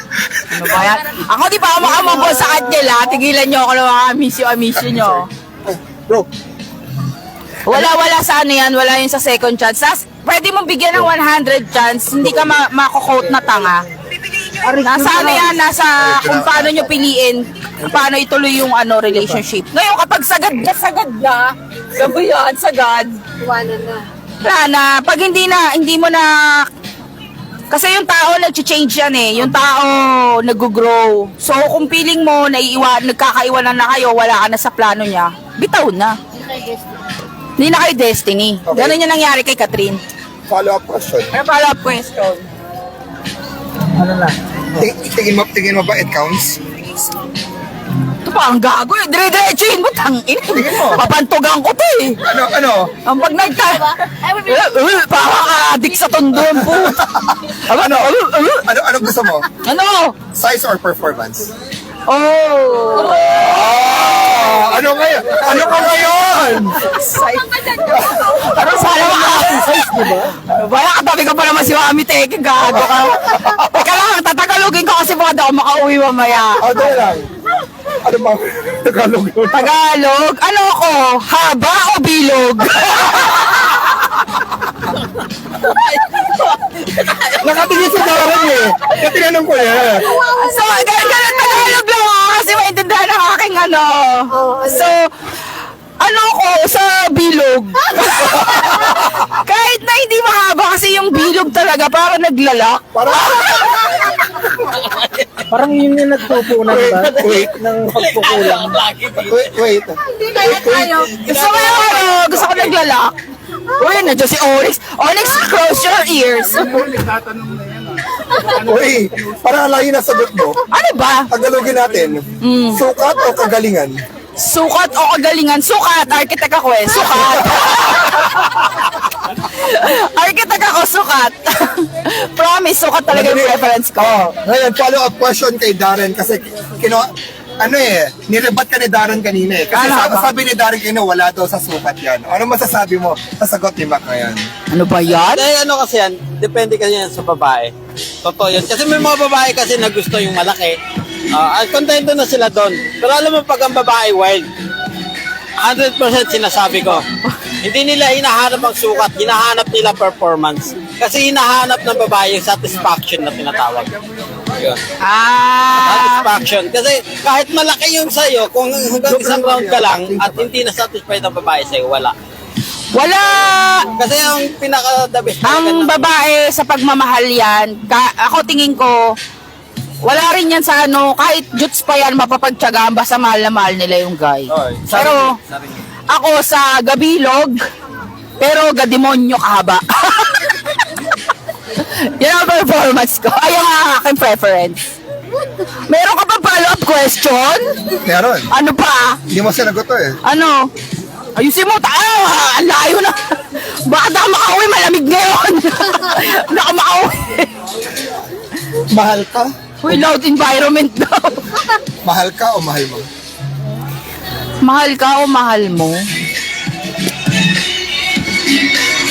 Ano ba yan? Ako di pa ako makamabol sa kanya. Tigilan nyo ako ng mga miss you nyo. Bro, Wala sa yan. Wala yun sa second chance. Pwede mong bigyan ng 100 chance. Hindi ka mako-quote na tanga. Nasa yan. Nasa kung paano nyo piliin. Paano ituloy yung relationship. Ngayon, kapag sagad na. Gabi yan, sagad. Wala na. Pag hindi mo na. Kasi yung tao nag-change yan eh. Yung tao nag-grow. So kung feeling mo nagkakaiwanan na kayo, wala ka na sa plano niya, bitaw na. Hindi na kayo destiny. Okay. Ganun yung nangyari kay Catherine. follow-up question. Ano follow-up question? Ano na? Tingin mo ba it counts? Ito pa, ang gago eh. Dire-diretsuhin mo, tangin. Papantugan ko to eh. Ano? Ang pag parang adik sa tundon po. Ano gusto mo? Ano? Size or performance? Oh! Ano ngayon? Ano ka ngayon? Ano sana size, diba? Baya katabi ko pa naman si Mami Teke, gago ka. Teka lang, tatagalogin ko kasi baka daw makauwi mamaya. Doon lang. Ano ba? Tagalog yun. Tagalog? Ano ko? Haba o bilog? Nakatingin sa Darren eh. Kaya tinanong ko eh. So, ganun Tagalog lang ako kasi maintindihan ang aking So, ano ko sa bilog? Kahit na hindi mahaba kasi yung bilog talaga parang naglalak. Parang yun yung nagpupunan ba? Wait. Ng pagpukulang. Wait. Gusto ko naglalak. Uy, nandiyan si Onyx. Onyx, close your ears. Uy, parang alayin na sagot mo. Ano ba? Tagalogin natin. Sukat o kagalingan? Sukat o kagalingan? Sukat. Architect ako eh. Sukat. Architect ako, sukat. Promise, sukat talaga yung preference ko. Ngayon, follow-up question kay Darren kasi nirebat ka ni Darren kanina eh. Kasi sabi ni Darren kanina wala daw sa sukat yan. Ano masasabi mo sa sagot ni Mac ngayon? Ano ba yan? Kasi yan, depende kasi yan sa babae. Totoo yun. Kasi may mga babae kasi na gusto yung malaki. Kontento na sila doon. Pero alam mo pag ang babae wild, 100% sinasabi ko. Hindi nila hinahanap ang sukat, hinahanap nila performance. Kasi hinahanap ng babae yung satisfaction na tinatawag. Yun. Satisfaction. Kasi kahit malaki yung sa'yo, kung hanggang isang round ka lang at hindi na-satisfied ang babae sa'yo, wala. Wala! Kasi ang pinaka-the best. Ang babae sa pagmamahal yan, ako tingin ko, wala rin yan sa kahit juts pa yan, mapapagtsagaan, basta mahal na mahal nila yung guy. Pero, ako sa gabilog, pero gademonyo kahaba. Yan ang performance ko. Ayun ang aking preference. Meron ka pa follow-up question? Meron. Ano pa? Hindi mo sinagot to eh. Ano? Ayusin mo, ang layo na. Baka na makauwi, malamig ngayon. Baka makauwi. Mahal ka? Uy, loud environment daw. Mahal ka o mahal mo? Mahal ka o mahal mo?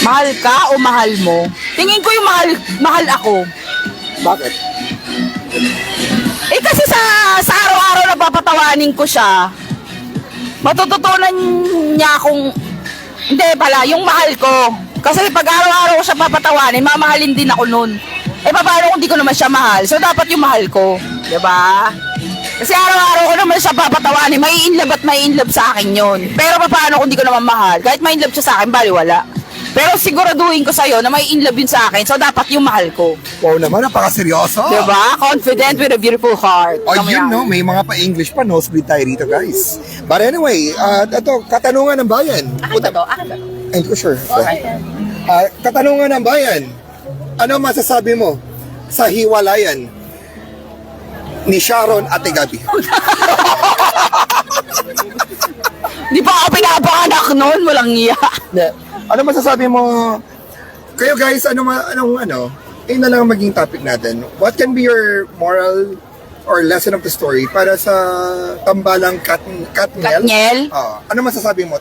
Mahal ka o mahal mo? Tingin ko yung mahal ako. Bakit? Eh kasi sa araw-araw na papatawanin ko siya, matututunan niya akong, hindi pala, yung mahal ko. Kasi pag araw-araw ko siya papatawanin, mamahalin din ako nun. Eh paano kung di ko naman siya mahal? So dapat yung mahal ko. Diba? Kasi araw-araw ko naman siya papatawanin, may in-love at may in-love sa akin yun. Pero paano kung di ko naman mahal? Kahit may in-love siya sa akin, baliwala. Pero siguraduhin ko sa'yo na may in-love yun sa akin, so dapat yung mahal ko. Wow naman, napaka-seryoso. Diba? Confident with a beautiful heart. Oh, Kami yun lang. no, may mga pa-English pa, nosebleed tayo rito, guys. But anyway, ito, katanungan ng bayan. Akin ba to? Akin ba to? Hindi ko sure. Katanungan ng bayan. Ano masasabi mo sa hiwalayan ni Sharon at Gabi? Di pa ako pinapanganak noon, walang iya. Ano masasabi mo? Kayo guys, anong yun na lang ang maging topic natin. What can be your moral or lesson of the story para sa tambalang Katniel? Katniel? Ano masasabi mo?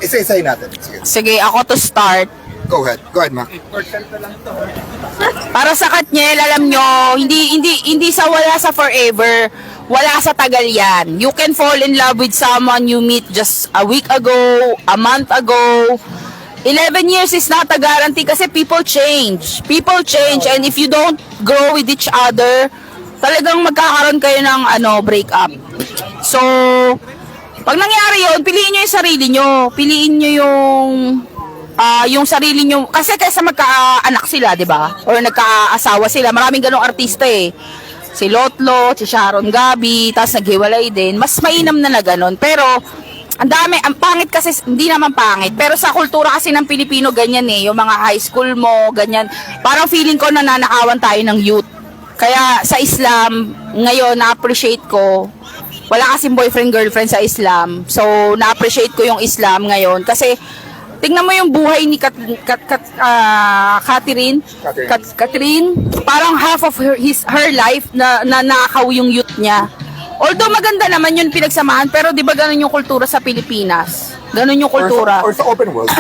Isa-isahin natin. Sige. Sige, ako to start. Go ahead, Mac. Para sa Katniel, alam nyo, hindi sa wala sa forever, wala sa tagal yan. You can fall in love with someone you meet just a week ago, a month ago. 11 years is not a guarantee kasi people change. People change, and if you don't grow with each other, talagang magkakaroon kayo ng break up. So, pag nangyari yun, piliin nyo yung sarili nyo. Piliin nyo yung sarili nyo. Kasi kaysa magkaanak sila, di ba? Or nagkaasawa sila. Maraming ganong artista eh. Si Lotlo, si Sharon Gabi, tapos naghiwalay din. Mas mainam na ganon. Pero, ang pangit kasi, hindi naman pangit. Pero sa kultura kasi ng Pilipino, ganyan eh. Yung mga high school mo, ganyan. Parang feeling ko nananakawan tayo ng youth. Kaya sa Islam, ngayon, na-appreciate ko. Wala kasing boyfriend-girlfriend sa Islam. So, na-appreciate ko yung Islam ngayon. Kasi, tingnan mo yung buhay ni Catherine. Parang half of her life na nakaw yung youth niya. Although maganda naman yun pinagsamahan, pero di ba ganun yung kultura sa Pilipinas? Ganun yung kultura. Or sa open world.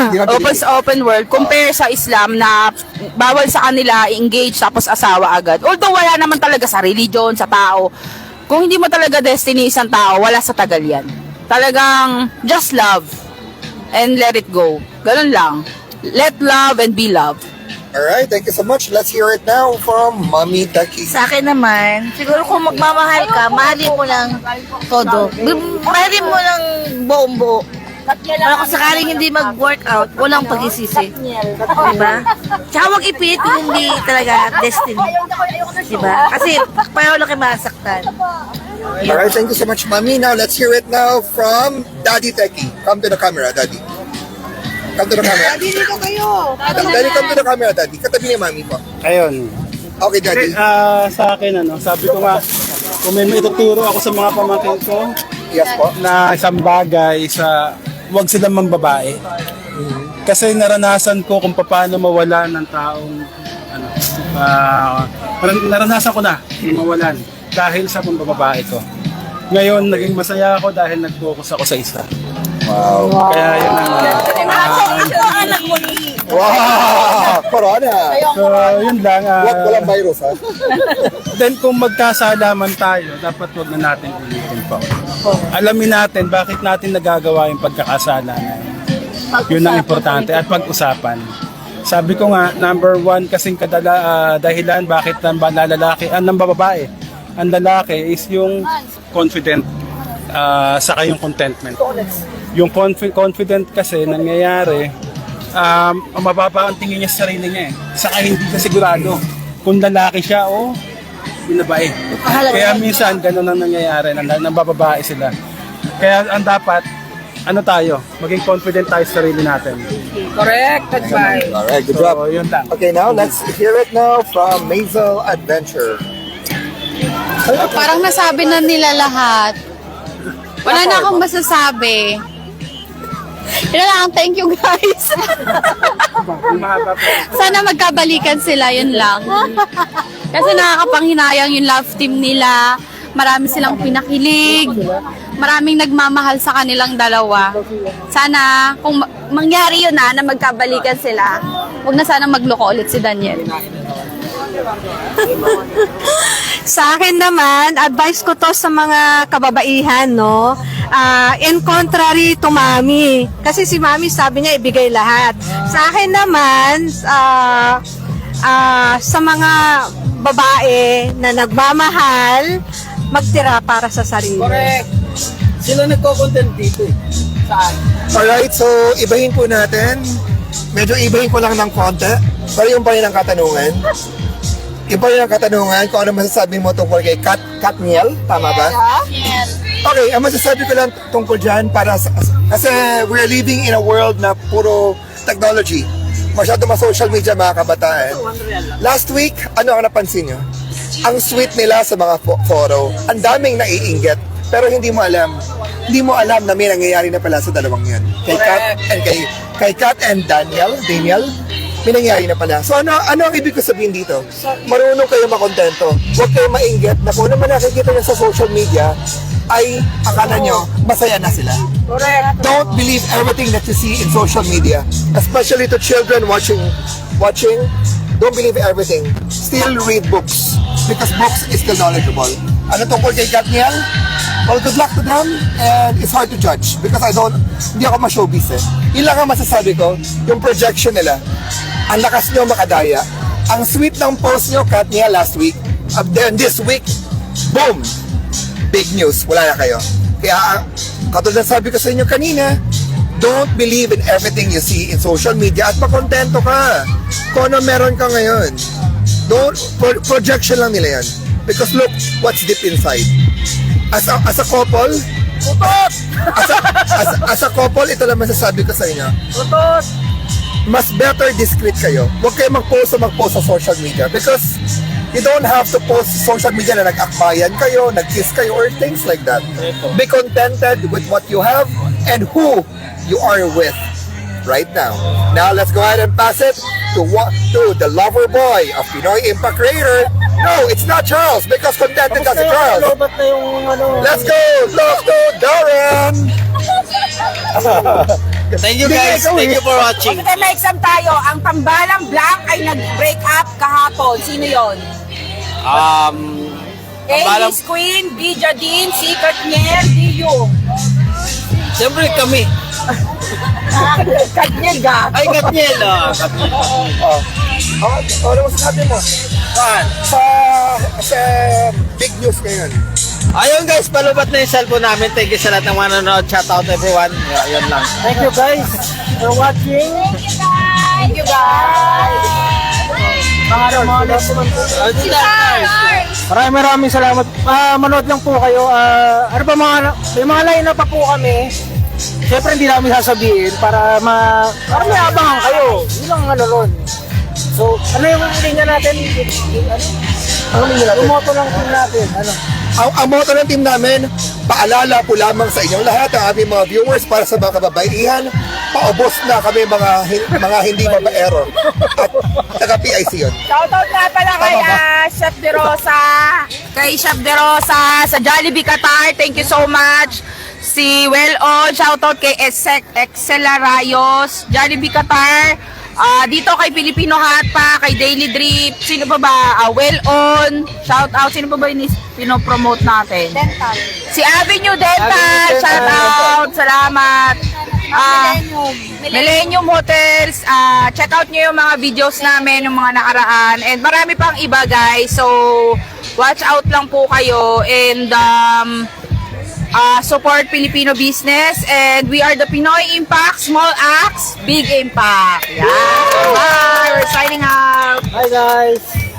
Open world. Compare sa Islam na bawal sa kanila engage tapos asawa agad. Although wala naman talaga sa religion, sa tao. Kung hindi mo talaga destiny isang tao, wala sa tagal yan. Talagang just love and let it go. Ganun lang. Let love and be loved. Alright, thank you so much. Let's hear it now from Mami Taki. Sa akin naman, siguro kung magmamahal ka, mahalin mo lang todo. Mahalin mo lang buong-buo. Para kung sakaling hindi mag-workout, walang pag-isisi. Diba? Tsaka huwag ipilit kung hindi talaga destiny. Diba? Kasi pareho lang kayo masaktan. Alright, thank you so much, Mami. Now, let's hear it now from Daddy Taki. Come to the camera, Daddy. Come to the camera. Daddy, dito kayo. Daddy, come to the camera, Daddy. Katabi ni Mami po. Ayun. Okay, Daddy. Sa akin, sabi ko nga, kung may maituturo ako sa mga pamangkin ko, Yes po. na isang bagay huwag silang mambabae. Kasi naranasan ko kung paano mawala ng taong naranasan ko na mawalan dahil sa pambabae ko. Ngayon, naging masaya ako dahil nag-focus ako sa isa. Wow. Kaya yun ang Wow! Corona! So, yun lang. Walang virus, ha? Then kung magkasalaman tayo, dapat wag na natin ulitin pa. Alamin natin bakit natin nagagawa yung pagkakasala na yun. Yun ang importante at pag-usapan. Sabi ko nga, number one kasing dahilan bakit ng bababae. Ang lalaki is yung confident, saka yung contentment. Yung confident kasi nangyayari, mababa ang tingin niya sa sarili niya eh. Saka hindi siya sigurado kung lalaki siya o binabae. Kaya minsan ganun ang nangyayari, nang bababae sila. Kaya ang dapat, ano tayo, maging confident tayo sa sarili natin. Correct, advice. Alright, good job. So, yun lang. Okay, now let's hear it now from Maisel Adventure. Parang nasabi na nila lahat. Wala na akong masasabi. Yun lang, thank you guys. Mahaba pa. Sana magkabalikan sila, yun lang. Kasi nakakapanghinayang yung love team nila. Marami silang pinakilig. Maraming nagmamahal sa kanilang dalawa. Sana, kung mangyari yun na magkabalikan sila, huwag na sana magloko ulit si Daniel. Sa akin naman, advice ko to sa mga kababaihan, no? In contrary to Mami. Kasi si Mami sabi niya ibigay lahat. Sa akin naman, sa mga babae na nagmamahal, magtira para sa sarili. Correct. Sila nagko-content dito eh. Saan? Alright, so ibahin po natin. Medyo ibahin ko lang ng konti. Pero yung pa rin ang katanungan. Yung pa rin ang katanungan kung ano masasabi mo tungkol kay Katniel. Tama ba? Okay, ang masasabi ko lang tungkol dyan para kasi we're living in a world na puro technology. Masyado social media mga kabataan. Last week, ano ang napansin nyo? Ang sweet nila sa mga photo. Ang daming naiinggit. Pero hindi mo alam. Hindi mo alam na may nangyayari na pala sa dalawang yan. Kay Kat and Daniel, may nangyayari na pala. So ano ang ibig ko sabihin dito? Marunong kayo makontento. Huwag kayo mainggit na kung ano man nakikita nyo sa social media, ay akala nyo masaya na sila. Don't believe everything that you see in social media, especially to children watching. Don't believe everything. Still read books because books is still knowledgeable. Ano tungkol kay Katniel? Well, good luck to them, and it's hard to judge because hindi ako ma-showbiz eh. Yun lang ang masasabi ko, yung projection nila. Ang lakas nyo makadaya. Ang sweet ng post nyo, Katniel, last week. Then this week, boom! Big news, wala na kayo. Kaya, katulad na sabi ko sa inyo kanina, don't believe in everything you see in social media at makontento ka. Kung ano meron ka ngayon. Projection lang nila yan. Because look what's deep inside. As a couple, as a couple, ito lang masasabi ko sa inyo. Mas better discreet kayo. Huwag kayo mag-post sa social media because you don't have to post sa social media na nag-akbayan kayo, nag-kiss kayo, or things like that. Be contented with what you have and who you are with right now. Now, let's go ahead and pass it to the lover boy of Pinoy Impact Creator. No, it's not Charles because contented kasi Charles. Let's go! Love to Darren! Thank you guys. Thank you for watching. Okay, may exam tayo. Ang Tambalang Black ay nag-break up kahapon. Sino yon? Amy's Queen, B. Jadine, C. Katniel, D. Yung. Siyempre kami. Katniel ga. Ay, Katniel. Ano masasabi mo? Saan? Sa big news ngayon. Ayun guys, palubat na yung cellphone namin. Thank you sa lahat ng mga nanonood. Shout out everyone. Ayun lang. Thank you guys for watching. Thank you guys. Mga next month po. Maraming salamat. Manood lang po kayo. Ano ba may mga line na pa po kami. Siyempre hindi namin sasabihin para may abangan kayo. Yun lang ron. So, ano yung linya natin? Yung motto ng team natin. Ang motto ng team namin, paalala po lamang sa inyong lahat, ang aming mga viewers para sa mga kababaihan, paubos na kami mga hindi babaero. At taga-PIC yun. Shoutout nga pala kay Chef De Rosa. Kay Chef De Rosa sa Jollibee Qatar. Thank you so much. Si Well-On, shoutout kay Excel Rayos, Jollibee Qatar. Dito kay Filipino Hot pa, kay Daily Drip. Sino pa ba? Well-On. Shoutout. Sino pa ba yung pinopromote natin? Dental. Si Avenue Dental. Shoutout. Salamat. Millennium Hotels. Check out nyo yung mga videos namin, yung mga nakaraan. And marami pang iba guys. So, watch out lang po kayo. And, support Filipino business, and we are the Pinoy Impact, small acts, big impact. Yeah. Bye. We're signing out. Bye guys.